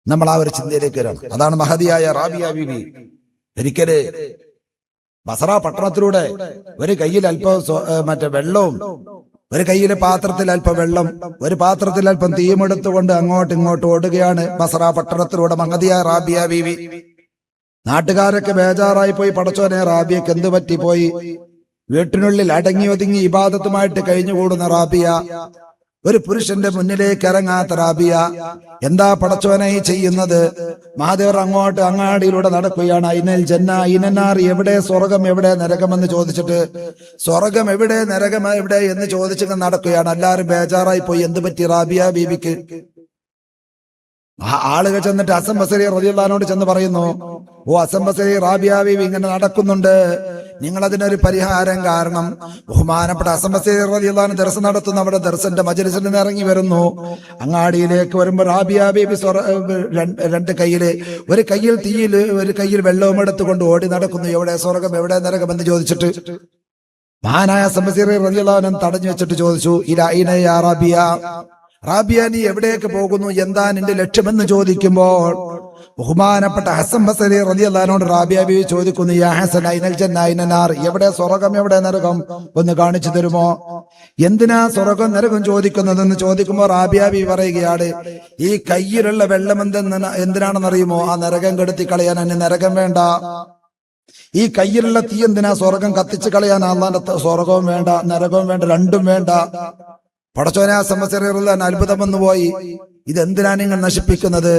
നമ്മൾ ആ ഒരു ചിന്തയിലേക്ക് വരണം. അതാണ് മഹദിയായ റാബിയ ബീവി ഒരിക്കല് ബസറ പട്ടണത്തിലൂടെ ഒരു കയ്യിൽ അല്പം മറ്റേ വെള്ളവും, ഒരു കയ്യിലെ പാത്രത്തിൽ അല്പം വെള്ളം, ഒരു പാത്രത്തിൽ അല്പം തീയുമെടുത്തുകൊണ്ട് അങ്ങോട്ടും ഇങ്ങോട്ടും ഓടുകയാണ് ബസറ പട്ടണത്തിലൂടെ മഹദിയായ റാബിയ ബീവി. നാട്ടുകാരൊക്കെ ബേജാറായി പോയി, പടച്ചോനെ റാബിയക്ക് എന്ത് പറ്റിപ്പോയി? വീട്ടിനുള്ളിൽ അടങ്ങി ഒതുങ്ങി ഇബാദത്തുമായിട്ട് കഴിഞ്ഞുകൂടുന്ന റാബിയ, ഒരു പുരുഷന്റെ മുന്നിലേക്ക് ഇറങ്ങാത്ത റാബിയ, എന്താ പടച്ചോനായി ചെയ്യുന്നത്? മഹാദേവർ അങ്ങോട്ട് അങ്ങാടിയിലൂടെ നടക്കുകയാണ്. ഐനൽ ജന്ന ഐനനാർ, എവിടെ സ്വർഗം എവിടെ നരകമെന്ന് ചോദിച്ചിട്ട്, സ്വർഗം എവിടെ നരകം എവിടെ എന്ന് ചോദിച്ചിട്ട് നടക്കുകയാണ്. എല്ലാവരും ബേജാറായി പോയി, എന്ത് പറ്റി റാബിയ ബീവിക്ക്? ആളുകൾ ചെന്നിട്ട് ഹസൻ ബസരി റളിയല്ലാഹുവിനോട് ചെന്ന് പറയുന്നു, ഓ ഹസൻ ബസരി, റാബിയ ബീവി ഇങ്ങനെ നടക്കുന്നുണ്ട്, നിങ്ങൾ അതിനൊരു പരിഹാരം കാരണം. ബഹുമാനപ്പെട്ട ഹസൻ ബസരി റളിയല്ലാഹു ദർസ് നടത്തുന്ന അവിടെ ദർസിന്റെ മജ്‌ലിസിൽ നിന്ന് ഇറങ്ങി വരുന്നു. അങ്ങാടിയിലേക്ക് വരുമ്പോൾ റാബിയ ബീവി രണ്ട് കയ്യില്, ഒരു കയ്യിൽ തീയിൽ ഒരു കയ്യിൽ വെള്ളവും എടുത്തുകൊണ്ട് ഓടി നടക്കുന്നു. എവിടെ സ്വർഗം എവിടെ നരകം എന്ന് ചോദിച്ചിട്ട് മഹാനായ ഹസൻ ബസരി റളിയല്ലാഹു തടഞ്ഞു വെച്ചിട്ട് ചോദിച്ചു, ഇലാ ഐന യാ റാബിയ, റാബിയ നീ എവിടേക്ക് പോകുന്നു, എന്താ നിന്റെ ലക്ഷ്യമെന്ന് ചോദിക്കുമ്പോൾ ബഹുമാനപ്പെട്ട ഹസൻ ബസരി റളിയല്ലാഹുവിനോട് റാബിയ ബീവി ചോദിക്കുന്നു, യാ ഹസൻ ഐനൽ ജന്ന ഐനനാർ, എവിടെ സ്വർഗം എവിടെ നരകം ഒന്ന് കാണിച്ചു തരുമോ? എന്തിനാ സ്വർഗം നരകം ചോദിക്കുന്നതെന്ന് ചോദിക്കുമ്പോൾ റാബിയ ബീവി പറയുകയാണ്, ഈ കയ്യിലുള്ള വെള്ളം എന്തിനാണെന്നറിയുമോ? ആ നരകം കെടുത്തി കളയാൻ. എന്നെ നരകം വേണ്ട. ഈ കയ്യിലുള്ള തീ എന്തിനാ? സ്വർഗം കത്തിച്ചു കളയാൻ. അള്ളാന്റെ സ്വർഗവും വേണ്ട നരകവും വേണ്ട, രണ്ടും വേണ്ട. പടച്ചോനെ അത്ഭുതം വന്നുപോയി. ഇതെന്തിനാ നിങ്ങൾ നശിപ്പിക്കുന്നത്?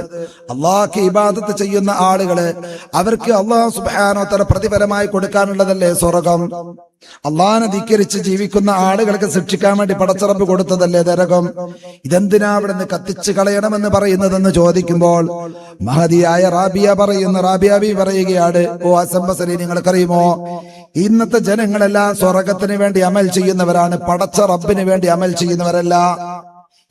അള്ളാഹ്ക്ക് ഇബാദത്ത് ചെയ്യുന്ന ആളുകള്, അവർക്ക് അള്ളാഹു സുബ്ഹാനഹു വ തആല പ്രതിഫലമായി കൊടുക്കാനുള്ളതല്ലേ സ്വർഗം. അള്ളാഹിനെ ധിക്കരിച്ച് ജീവിക്കുന്ന ആളുകൾക്ക് ശിക്ഷിക്കാൻ വേണ്ടി പടച്ചറബ് കൊടുത്തതല്ലേ നരകം. ഇതെന്തിനാ അവിടെ നിന്ന് കത്തിച്ചു കളയണമെന്ന് പറയുന്നതെന്ന് ചോദിക്കുമ്പോൾ മഹദിയായ റാബിയ പറയുകയാണ്, ഓ ഹസൻ ബസരി, നിങ്ങൾക്കറിയുമോ, ഇന്നത്തെ ജനങ്ങളെല്ലാം സ്വർഗത്തിന് വേണ്ടി അമൽ ചെയ്യുന്നവരാണ്, പടച്ച റബ്ബിന് വേണ്ടി അമൽ ചെയ്യുന്നവരല്ല.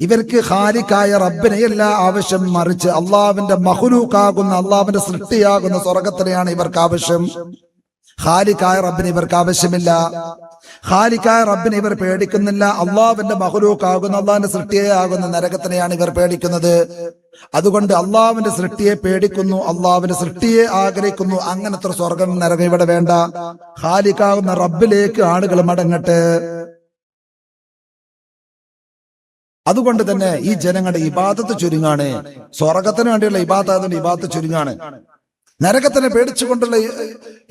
ഇവർക്ക് ഖാലിഖായ റബ്ബിനെയല്ല ആവശ്യം, മറിച്ച് അള്ളാഹുവിന്റെ മഖ്ലൂഖാകുന്ന അള്ളാഹുവിന്റെ സൃഷ്ടിയാകുന്ന സ്വർഗത്തിനെയാണ് ഇവർക്ക് ആവശ്യം. ഖാലിഖായ റബ്ബിന് ഇവർക്ക് ആവശ്യമില്ല. ഖാലിഖായ റബ്ബിനെ ഇവർ പേടിക്കുന്നില്ല. അള്ളാഹുവിന്റെ മഖ്ലൂഖാകുന്ന അള്ളാഹുവിന്റെ സൃഷ്ടിയെ ആകുന്ന നരകത്തിനെയാണ് ഇവർ പേടിക്കുന്നത്. അതുകൊണ്ട് അള്ളാഹുവിന്റെ സൃഷ്ടിയെ പേടിക്കുന്നു, അള്ളാഹുവിന്റെ സൃഷ്ടിയെ ആഗ്രഹിക്കുന്നു. അങ്ങനത്തെ സ്വർഗം നരകം ഇവിടെ വേണ്ട. ഖാലിഖാകുന്ന റബ്ബിലേക്ക് ആളുകൾ മടങ്ങട്ടെ. അതുകൊണ്ട് തന്നെ ഈ ജനങ്ങളുടെ ഇബാദത്ത് ചുരുങ്ങാണ്. സ്വർഗത്തിന് വേണ്ടിയുള്ള ഇബാദത്ത് ചുരുങ്ങാണ്. നരകത്തിനെ പേടിച്ചുകൊണ്ടുള്ള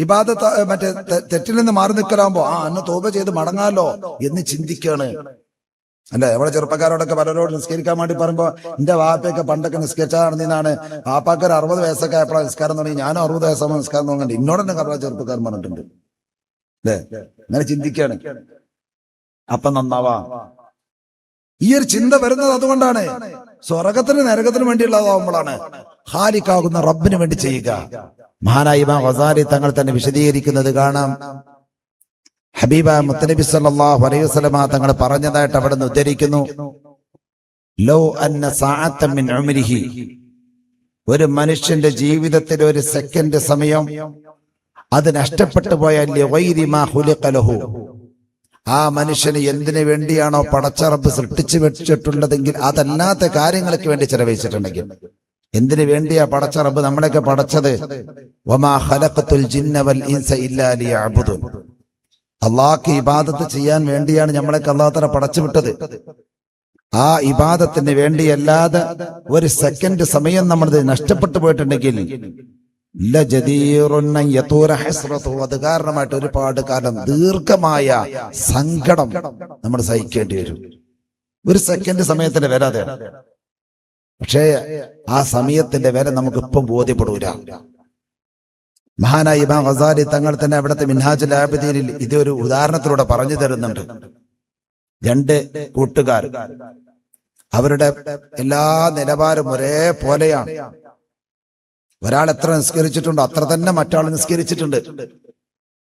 ഇബാദത്ത്, മറ്റേ തെറ്റിൽ നിന്ന് മാറി നിൽക്കലാകുമ്പോ അന്ന് തോപ ചെയ്ത് മടങ്ങാലോ എന്ന് ചിന്തിക്കാണ്. അല്ലെ, എവിടെ ചെറുപ്പക്കാരോടൊക്കെ പലരോട് നിസ്കരിക്കാൻ വേണ്ടി പറയുമ്പോ, എന്റെ വാപ്പയൊക്കെ പണ്ടൊക്കെ നിസ്കരിച്ചാൽ നടന്നിന്നാണ്, വാപ്പാക്ക് ഒരു 60 വയസ്സൊക്കെ ആയപ്പോഴാണ് നിസ്കാരം തുടങ്ങി, ഞാനും 60 വയസ്സാകുമ്പോൾ നിസ്കാരം തുടങ്ങുന്നുണ്ട്, ഇന്നോട് തന്നെ കറ ചെറുപ്പക്കാരൻ പറഞ്ഞിട്ടുണ്ട്. അല്ലെ, അങ്ങനെ ചിന്തിക്കാണ്. അപ്പൊ നന്നാവാ. ഈ ഒരു ചിന്ത വരുന്നത് അതുകൊണ്ടാണ്. സ്വർഗത്തിന് നരകത്തിന് വേണ്ടിയുള്ളതാവുമ്പോഴാണ്. ഖാലിഖാകുന്ന റബ്ബിന് വേണ്ടി ചെയ്യുക. മഹാനായ ഇമാം ഗസാലി തങ്ങൾ തന്നെ വിശദീകരിക്കുന്നത് കാണാം. ഹബീബായ മുത്തനബി സല്ലല്ലാഹു അലൈഹി വസല്ലമ തങ്ങൾ പറഞ്ഞതായിട്ട് അവിടെ നിന്ന് ഉദ്ധരിക്കുന്നു, ലൗ അന്ന സഅതൻ മിൻ ഉംരിഹി, ഒരു മനുഷ്യന്റെ ജീവിതത്തിൽ ഒരു സെക്കൻഡ് സമയം അത് നഷ്ടപ്പെട്ടു പോയാൽ ലിഗൈരി മാ ഖുലിഖ ലഹു, ആ മനുഷ്യന് എന്തിനു വേണ്ടിയാണോ പടച്ച റബ്ബ് സൃഷ്ടിച്ചു വെച്ചിട്ടുള്ളതെങ്കിൽ അതല്ലാത്ത കാര്യങ്ങൾക്ക് വേണ്ടി ചെലവഴിച്ചിട്ടുണ്ടെങ്കിൽ, എന്തിനു വേണ്ടിയാ പടച്ച റബ്ബ് നമ്മളെയൊക്കെ പടച്ചത്? വമാ ഖലഖതുൽ ജിന്ന വൽ ഇൻസ ഇല്ലാ ലിയഅ്ബുദൂൻ, അള്ളാഹ്ക്ക് ഇബാദത്ത് ചെയ്യാൻ വേണ്ടിയാണ് നമ്മളെയൊക്കെ അല്ലാഹു തആല പടച്ചു വിട്ടത്. ആ ഇബാദത്തിന് വേണ്ടിയല്ലാതെ ഒരു സെക്കൻഡ് സമയം നമ്മൾ നഷ്ടപ്പെട്ടു പോയിട്ടുണ്ടെങ്കിൽ അത് കാരണമായിട്ട് ഒരുപാട് കാലം ദീർഘമായ സങ്കടം നമ്മൾ സഹിക്കേണ്ടി വരും. ഒരു സെക്കൻഡ് സമയത്തിന്റെ വില അതാണ്. പക്ഷേ ആ സമയത്തിന്റെ വില നമുക്ക് ഇപ്പം ബോധ്യപ്പെടൂല. മഹാനായ ഇമാം ഗസാലി തങ്ങൾ തന്നെ അവിടുത്തെ മിൻഹാജുൽ ആബിദീനിൽ ഇതൊരു ഉദാഹരണത്തിലൂടെ പറഞ്ഞു തരുന്നുണ്ട്. 2 കൂട്ടുകാർ, അവരുടെ എല്ലാ നിലവാരം ഒരേ പോലെയാണ്. ഒരാൾ എത്ര നിസ്കരിച്ചിട്ടുണ്ടോ അത്ര തന്നെ മറ്റാൾ നിസ്കരിച്ചിട്ടുണ്ട്.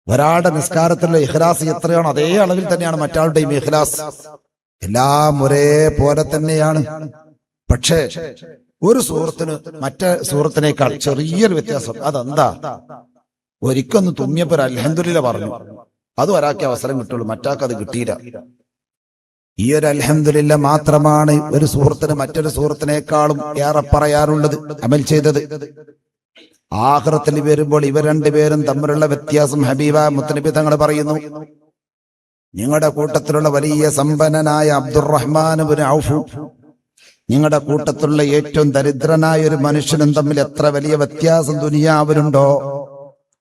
ഒരാളുടെ നിസ്കാരത്തിലുള്ള ഇഖ്ലാസ് എത്രയാണോ അതേ അളവിൽ തന്നെയാണ് മറ്റാളുടെയും ഇഖ്ലാസ്. എല്ലാം ഒരേ പോലെ തന്നെയാണ്. പക്ഷേ ഒരു സുഹൃത്തിന് മറ്റേ സുഹൃത്തിനേക്കാൾ ചെറിയൊരു വ്യത്യാസം. അതെന്താ? ഒരിക്കൊന്ന് തുമ്മിയപ്പോൾ അൽഹംദുലില്ലാഹ് പറഞ്ഞു, അത് ഒരാൾക്ക് അവസരം കിട്ടുള്ളൂ, മറ്റാൾക്ക് അത് കിട്ടിയില്ല. ഈ ഒരു അൽഹംദുലില്ലാ മാത്രമാണ് ഒരു സുഹൃത്തിന് മറ്റൊരു സുഹൃത്തിനേക്കാളും ഏറെ പറയാറുള്ളത്, അമൽ ചെയ്തത്. ആഖിറത്തിൽ വരുമ്പോൾ ഇവർ രണ്ടുപേരും തമ്മിലുള്ള വ്യത്യാസം ഹബീബ മുത്തനബി തങ്ങൾ പറയുന്നു, നിങ്ങളുടെ കൂട്ടത്തിലുള്ള വലിയ സമ്പന്നനായ അബ്ദുറഹ്മാൻ ഇബ്നു ഔഫ് നിങ്ങളുടെ കൂട്ടത്തിലുള്ള ഏറ്റവും ദരിദ്രനായ ഒരു മനുഷ്യനും തമ്മിൽ എത്ര വലിയ വ്യത്യാസം ദുനിയാവിലുണ്ടോ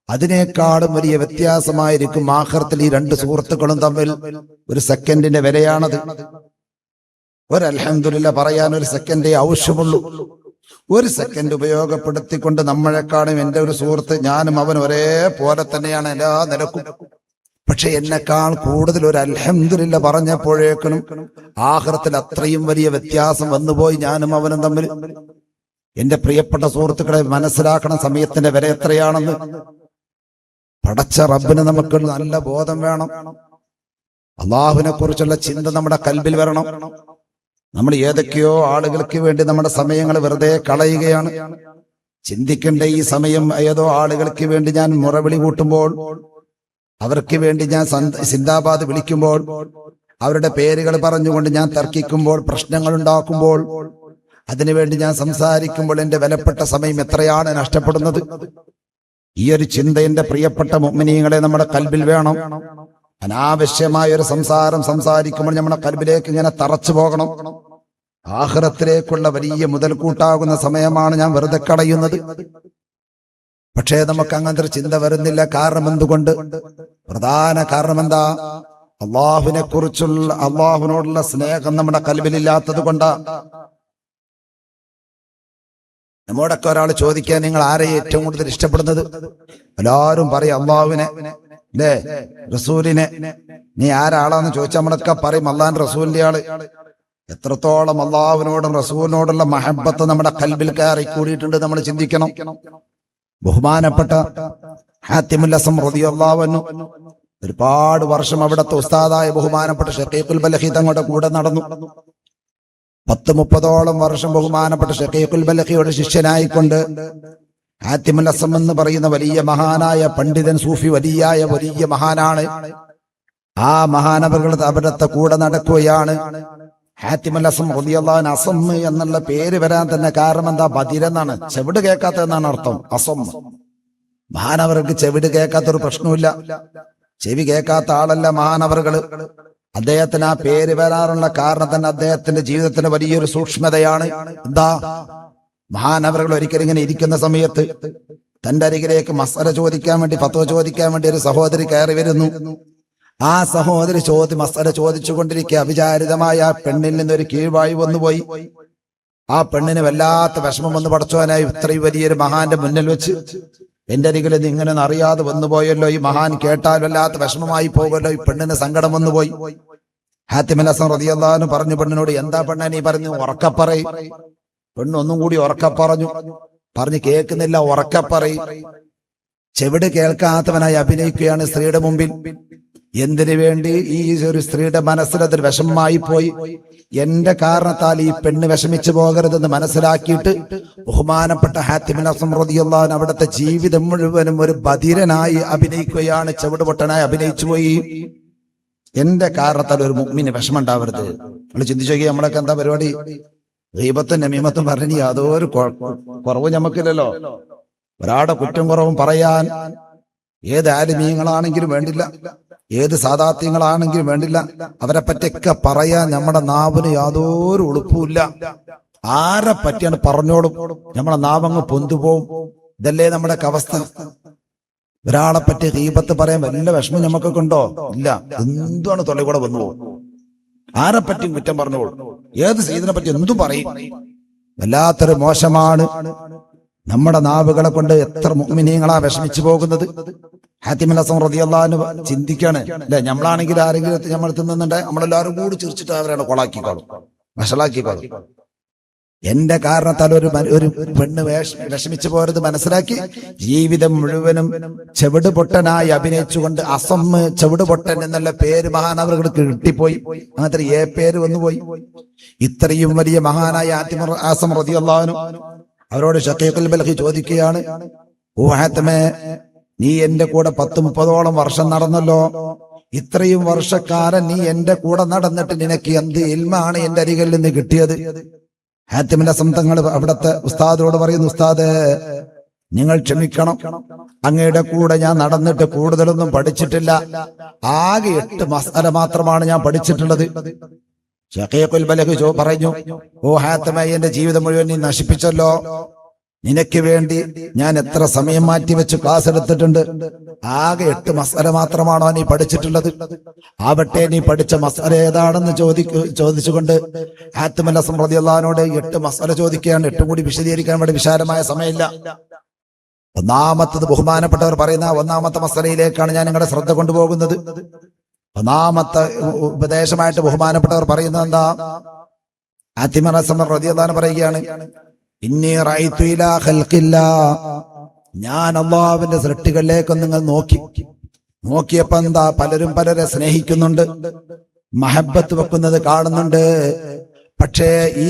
അതിനേക്കാളും വലിയ വ്യത്യാസമായിരിക്കും ആഖിറത്തിൽ ഈ രണ്ട് സുഹൃത്തുക്കളും തമ്മിൽ. ഒരു സെക്കൻഡിന്റെ വിലയാണത്. ഒരു അൽഹംദുലില്ലാ പറയാൻ ഒരു സെക്കൻഡേ ആവശ്യമുള്ളൂ. ഒരു സെക്കൻഡ് ഉപയോഗപ്പെടുത്തിക്കൊണ്ട് നമ്മളെക്കാളും എന്റെ ഒരു സുഹൃത്ത്, ഞാനും അവൻ ഒരേ പോലെ തന്നെയാണ് എല്ലാ നിലക്കും. പക്ഷെ എന്നെക്കാൾ കൂടുതൽ ഒരു അൽഹംദുലില്ലാ പറഞ്ഞപ്പോഴേക്കും ആഖിറത്തിൽ അത്രയും വലിയ വ്യത്യാസം വന്നുപോയി ഞാനും അവനും തമ്മിൽ. എന്റെ പ്രിയപ്പെട്ട സുഹൃത്തുക്കളെ, മനസ്സിലാക്കണം സമയത്തിന്റെ വില എത്രയാണെന്ന്. പടച്ച റബ്ബിന് നമുക്ക് നല്ല ബോധം വേണം. അള്ളാഹുവിനെ കുറിച്ചുള്ള ചിന്ത നമ്മുടെ കൽബിൽ വരണം. നമ്മൾ ഏതൊക്കെയോ ആളുകൾക്ക് വേണ്ടി നമ്മുടെ സമയങ്ങൾ വെറുതെ കളയുകയാണ്. ചിന്തിക്കേണ്ട ഈ സമയം ഏതോ ആളുകൾക്ക് വേണ്ടി ഞാൻ മുറവിളി കൂട്ടുമ്പോൾ, അവർക്ക് വേണ്ടി ഞാൻ സിന്ദാബാദ് വിളിക്കുമ്പോൾ, അവരുടെ പേരുകൾ പറഞ്ഞുകൊണ്ട് ഞാൻ തർക്കിക്കുമ്പോൾ, പ്രശ്നങ്ങൾ ഉണ്ടാക്കുമ്പോൾ, അതിനുവേണ്ടി ഞാൻ സംസാരിക്കുമ്പോൾ എന്റെ വിലപ്പെട്ട സമയം എത്രയാണ് നഷ്ടപ്പെടുന്നത്. ഈ ഒരു ചിന്ത എന്റെ പ്രിയപ്പെട്ട മുഅ്മിനീങ്ങളെ നമ്മുടെ കൽബിൽ വേണം. അനാവശ്യമായ ഒരു സംസാരിക്കുമ്പോൾ നമ്മുടെ കൽബിലേക്ക് ഇങ്ങനെ തറച്ചു പോകണം. ആഖിറത്തിലേക്കുള്ള വലിയ മുതൽക്കൂട്ടാകുന്ന സമയമാണ് ഞാൻ വെറുതെ കളയുന്നത്. പക്ഷേ നമുക്ക് അങ്ങനത്തെ ഒരു ചിന്ത വരുന്നില്ല. കാരണം എന്തുകൊണ്ട്? പ്രധാന കാരണം എന്താ? അള്ളാഹുവിനെ കുറിച്ചുള്ള, അള്ളാഹുവിനോടുള്ള സ്നേഹം നമ്മുടെ കൽബിലില്ലാത്തത് കൊണ്ടാ. നമ്മോടൊക്കെ ഒരാൾ ചോദിക്കാൻ, നിങ്ങൾ ആരെയും ഏറ്റവും കൂടുതൽ ഇഷ്ടപ്പെടുന്നത്? എല്ലാവരും പറയും അള്ളാഹുവിനെ, അല്ലേ, റസൂലിനെ. നീ ആരാളാന്ന് ചോദിച്ചാൽ നമ്മളൊക്കെ പറയും അള്ളാഹിന്റെ റസൂലിന്റെ ആള്. എത്രത്തോളം അള്ളാഹുവിനോടും റസൂലിനോടുള്ള മഹബത്ത് നമ്മുടെ കൽബിൽ കയറി കൂടിയിട്ടുണ്ട് നമ്മൾ ചിന്തിക്കണം. ബഹുമാനപ്പെട്ട ഹാത്തിമുൽ അസം റളിയല്ലാഹു അൻഹു ഒരുപാട് വർഷം അവിടുത്തെ ഉസ്താദായ ബഹുമാനപ്പെട്ട ഷഖീഖുൽ ബലഖി തങ്ങളുടെ കൂടെ നടന്നു. 10-30 വർഷം ബഹുമാനപ്പെട്ട ഷഖീഖുൽ ബലഖിയുടെ ശിഷ്യനായിക്കൊണ്ട് ഹാത്തിമുൽ അസം എന്ന് പറയുന്ന വലിയ മഹാനായ പണ്ഡിതൻ, സൂഫി വലിയ മഹാനാണ്. ആ മഹാനവറുകൾ അവിടുത്തെ കൂടെ നടക്കുകയാണ്. ഹാത്തിമുൽ അസം റളിയല്ലാഹു അൻഹു, അസം എന്നുള്ള പേര് വരാൻ തന്നെ കാരണം എന്താ? ബദിരെന്നാണ്, ചെവിട് കേൾക്കാത്ത എന്നാണ് അർത്ഥം. അസം, മഹാനവർക്ക് ചെവിട് കേൾക്കാത്തൊരു പ്രശ്നമില്ല. ചെവി കേൾക്കാത്ത ആളല്ല മഹാനവറുകള്. അദ്ദേഹത്തിന് ആ പേര് വരാറുള്ള കാരണം തന്നെ അദ്ദേഹത്തിന്റെ ജീവിതത്തിന് വലിയൊരു സൂക്ഷ്മതയാണ്. എന്താ? മഹാനവറുകൾ ഒരിക്കലും ഇങ്ങനെ ഇരിക്കുന്ന സമയത്ത് തന്റെ അരികിലേക്ക് മസ്അല ചോദിക്കാൻ വേണ്ടി, ഫത്വ ചോദിക്കാൻ വേണ്ടി ഒരു സഹോദരി കയറി വരുന്നു. ആ സഹോദരി മസ്അല ചോദിച്ചുകൊണ്ടിരിക്കുക. അവിചാരിതമായ ആ പെണ്ണിൽ നിന്നൊരു കീഴ്വായി വന്നുപോയി. ആ പെണ്ണിന് വല്ലാത്ത വിഷമം വന്ന്, പടച്ചോനായി ഇത്രയും വലിയൊരു മഹാന്റെ മുന്നിൽ വെച്ച് എന്റെ അരികിൽ ഇങ്ങനെ അറിയാതെ വന്നുപോയല്ലോ, ഈ മഹാൻ കേട്ടാൽ വല്ലാത്ത വിഷമമായി പോകുമല്ലോ, ഈ പെണ്ണിന് സങ്കടം വന്നുപോയി. ഹാത്തിമുൽ അസം റളിയല്ലാഹു അൻഹു പറഞ്ഞു പെണ്ണിനോട്, എന്താ പെണ്ണെ നീ പറഞ്ഞു? ഉറക്കപ്പറയും. പെണ്ണ് ഒന്നും കൂടി പറഞ്ഞു കേൾക്കുന്നില്ല, ഉറക്കപ്പറയും. ചെവിട് കേൾക്കാത്തവനായി അഭിനയിക്കുകയാണ് സ്ത്രീയുടെ മുമ്പിൽ. എന്തിനു വേണ്ടി? ഈ ഒരു സ്ത്രീയുടെ മനസ്സിലതൊരു വിഷമമായി പോയി. എന്റെ കാരണത്താൽ ഈ പെണ്ണ് വിഷമിച്ചു പോകരുതെന്ന് മനസ്സിലാക്കിയിട്ട് ബഹുമാനപ്പെട്ട ഹാത്തിമുൽ അസം റളിയല്ലാഹു അൻഹു അവിടുത്തെ ജീവിതം മുഴുവനും ഒരു ബധിരനായി അഭിനയിക്കുകയാണ്, ചെവിടുപൊട്ടനായി അഭിനയിച്ചു പോയി. എന്റെ കാരണത്താൽ ഒരു മുഅ്മിന് വിഷമം ഉണ്ടാവരുത്. നമ്മൾ ചിന്തിച്ചു നോക്കി, നമ്മളൊക്കെ എന്താ പരിപാടി? ഗീബത്തും നമീമത്തും പറഞ്ഞ് യാതൊരു കുറവ് നമുക്കില്ലല്ലോ. ഒരാളുടെ കുറ്റം കുറവും പറയാൻ ഏത് ആലിമീങ്ങളാണെങ്കിലും വേണ്ടില്ല, ഏത് സാദാത്യങ്ങളാണെങ്കിലും വേണ്ടില്ല, അവരെ പറ്റിയൊക്കെ പറയാൻ നമ്മുടെ നാവിന് യാതൊരു ഉളുപ്പുമില്ല. ആരെ പറ്റിയാണ് പറഞ്ഞോളും, നമ്മളെ നാവങ്ങ് പൊന്തുപോവും. ഇതല്ലേ നമ്മുടെ അവസ്ഥ. ഒരാളെ പറ്റി ഗീബത്ത് പറയാൻ വല്ല വിഷമം നമുക്കൊക്കെ ഉണ്ടോ? ഇല്ല. എന്താണ് തൊള്ളി കൂടെ വന്നു പോകും. ആരെ പറ്റിയും കുറ്റം പറഞ്ഞോളൂ, ഏത് സീതിനെ പറ്റി എന്തും പറയും. വല്ലാത്തൊരു മോശമാണ്. നമ്മുടെ നാവുകളെ കൊണ്ട് എത്ര മുഅ്മിനീങ്ങളാ വിഷമിച്ചു പോകുന്നത്. ഹാത്തിമുൽ അസം റളിയല്ലാഹു അൻഹു ചിന്തിക്കാണ്, അല്ലെ, നമ്മളാണെങ്കിൽ ആരെങ്കിലും നമ്മൾ തിന്നുന്നുണ്ടെ നമ്മളെല്ലാവരും കൂടി ചിരിച്ചിട്ട് അവരാണ് കൊളാക്കിക്കോളും, വഷളാക്കിക്കോളും. എന്റെ കാരണത്താൽ ഒരു പെണ്ണ് വിഷമിച്ചു പോരുത് മനസ്സിലാക്കി ജീവിതം മുഴുവനും ചെവിട് പൊട്ടനായി അഭിനയിച്ചുകൊണ്ട് അസമ്മ് ചെവിട് പൊട്ടൻ എന്നുള്ള പേര് മഹാനവറുകൾക്ക് കിട്ടിപ്പോയി. അങ്ങനത്തെ പേര് വന്നുപോയി. ഇത്രയും വലിയ മഹാനായ ഹാത്തിമുൽ അസം റളിയല്ലാഹു അൻഹു അവരോട് ഷഖീഖുൽ ബലഖി ചോദിക്കുകയാണ്, ഓ ഹാത്തമേ, നീ എന്റെ കൂടെ 10-30 വർഷം നടന്നല്ലോ. ഇത്രയും വർഷക്കാലം നീ എന്റെ കൂടെ നടന്നിട്ട് നിനക്ക് എന്ത് ഇൽമാണ് എന്റെ അരികിൽ നിന്ന് കിട്ടിയത്? ഹാത്തിമിന്റെ തങ്ങൾ അവിടുത്തെ ഉസ്താദിനോട് പറയുന്നു, ഉസ്താദ് നിങ്ങൾ ക്ഷമിക്കണം, അങ്ങയുടെ കൂടെ ഞാൻ നടന്നിട്ട് കൂടുതലൊന്നും പഠിച്ചിട്ടില്ല. ആകെ 8 മസ്അല മാത്രമാണ് ഞാൻ പഠിച്ചിട്ടുള്ളത്. ഷഖീഖുൽ ബലഖ് പറഞ്ഞു, ഓ ഹാത്തിമ, എന്റെ ജീവിതം മുഴുവൻ നീ നശിപ്പിച്ചല്ലോ. നിനക്ക് വേണ്ടി ഞാൻ എത്ര സമയം മാറ്റിവെച്ച് ക്ലാസ് എടുത്തിട്ടുണ്ട്. ആകെ 8 മസ്അല മാത്രമാണോ നീ പഠിച്ചിട്ടുള്ളത്? ആവട്ടെ, നീ പഠിച്ച മസ്അല ഏതാണെന്ന് ചോദിച്ചുകൊണ്ട് ഹാത്തിം അൽ-ഹസൻ റളിയല്ലാഹു അൻഹുവിനോട് 8 മസ്അല ചോദിക്കുകയാണ്. 8 കൂടി വിശദീകരിക്കാൻ വേണ്ടി വിശാലമായ സമയമില്ല. ഒന്നാമത്തത് ബഹുമാനപ്പെട്ടവർ പറയുന്ന ഒന്നാമത്തെ മസ്അലയിലേക്കാണ് ഞാൻ നിങ്ങളുടെ ശ്രദ്ധ കൊണ്ടുപോകുന്നത്. ഒന്നാമത്തെ ഉപദേശമായിട്ട് ബഹുമാനപ്പെട്ടവർ പറയുന്നത് എന്താ? ഹാത്തിം അൽ-ഹസൻ റളിയല്ലാഹു അൻഹു പറയുകയാണ്, ഇന്നി റഅയ്തു ഇലാ ഖൽഖില്ലാ, ഞാൻ അല്ലാഹുവിന്റെ സൃഷ്ടികളിലേക്ക് നിങ്ങൾ നോക്കിയപ്പോ എന്താ, പലരും പലരെ സ്നേഹിക്കുന്നുണ്ട്, മഹബത്ത് വെക്കുന്നത് കാണുന്നുണ്ട്. പക്ഷേ ഈ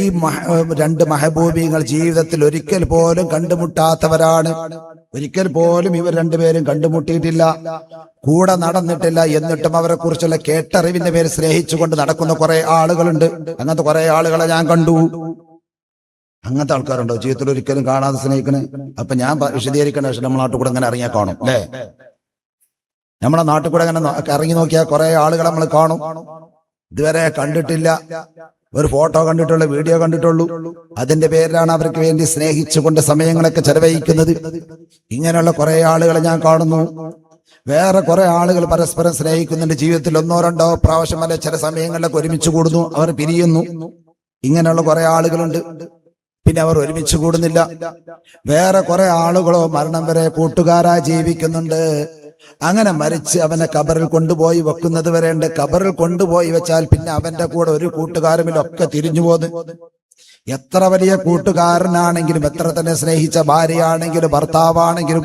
2 മഹബൂബികൾ ജീവിതത്തിൽ ഒരിക്കൽ പോലും കണ്ടുമുട്ടാത്തവരാണ്. ഒരിക്കൽ പോലും ഇവർ 2 പേരും കണ്ടുമുട്ടിയിട്ടില്ല, കൂടെ നടന്നിട്ടില്ല. എന്നിട്ടും അവരെ കുറിച്ചുള്ള കേട്ടറിവിന്റെ പേര് സ്നേഹിച്ചുകൊണ്ട് നടക്കുന്ന കുറെ ആളുകളുണ്ട്. അങ്ങനത്തെ കുറെ ആളുകളെ ഞാൻ കണ്ടു. അങ്ങനത്തെ ആൾക്കാരുണ്ടോ ജീവിതത്തിൽ ഒരിക്കലും കാണാതെ സ്നേഹിക്കണേ? അപ്പൊ ഞാൻ വിശദീകരിക്കണ, പക്ഷെ നമ്മളെ നാട്ടിൽ കൂടെ അങ്ങനെ ഇറങ്ങിയാൽ കാണും അല്ലേ? നമ്മളെ നാട്ടിൽ കൂടെ അങ്ങനെ ഇറങ്ങി നോക്കിയാൽ കുറെ ആളുകളെ നമ്മൾ കാണും. ഇതുവരെ കണ്ടിട്ടില്ല, ഒരു ഫോട്ടോ കണ്ടിട്ടുള്ളൂ, വീഡിയോ കണ്ടിട്ടുള്ളൂ. അതിന്റെ പേരിലാണ് അവർക്ക് വേണ്ടി സ്നേഹിച്ചുകൊണ്ട് സമയങ്ങളൊക്കെ ചെലവഴിക്കുന്നത്. ഇങ്ങനെയുള്ള കുറെ ആളുകളെ ഞാൻ കാണുന്നു. വേറെ കുറെ ആളുകൾ പരസ്പരം സ്നേഹിക്കുന്നുണ്ട്. ജീവിതത്തിൽ 1-2 പ്രാവശ്യം അല്ലെ ചില സമയങ്ങളിലൊക്കെ ഒരുമിച്ച് കൂടുന്നു, അവർ പിരിയുന്നു. ഇങ്ങനെയുള്ള കുറെ ആളുകളുണ്ട്. പിന്നെ അവർ ഒരുമിച്ച് കൂടുന്നില്ല. വേറെ കുറെ ആളുകളോ മരണം വരെ കൂട്ടുകാരായി ജീവിക്കുന്നുണ്ട്. അങ്ങനെ മരിച്ച് അവനെ കബറിൽ കൊണ്ടുപോയി വെക്കുന്നത് വരെ ഉണ്ട്. കബറിൽ കൊണ്ടുപോയി വെച്ചാൽ പിന്നെ അവന്റെ കൂടെ ഒരു കൂട്ടുകാരുമില്ലൊക്കെ തിരിഞ്ഞു പോന്ന്. എത്ര വലിയ കൂട്ടുകാരനാണെങ്കിലും, എത്ര തന്നെ സ്നേഹിച്ച ഭാര്യയാണെങ്കിലും ഭർത്താവാണെങ്കിലും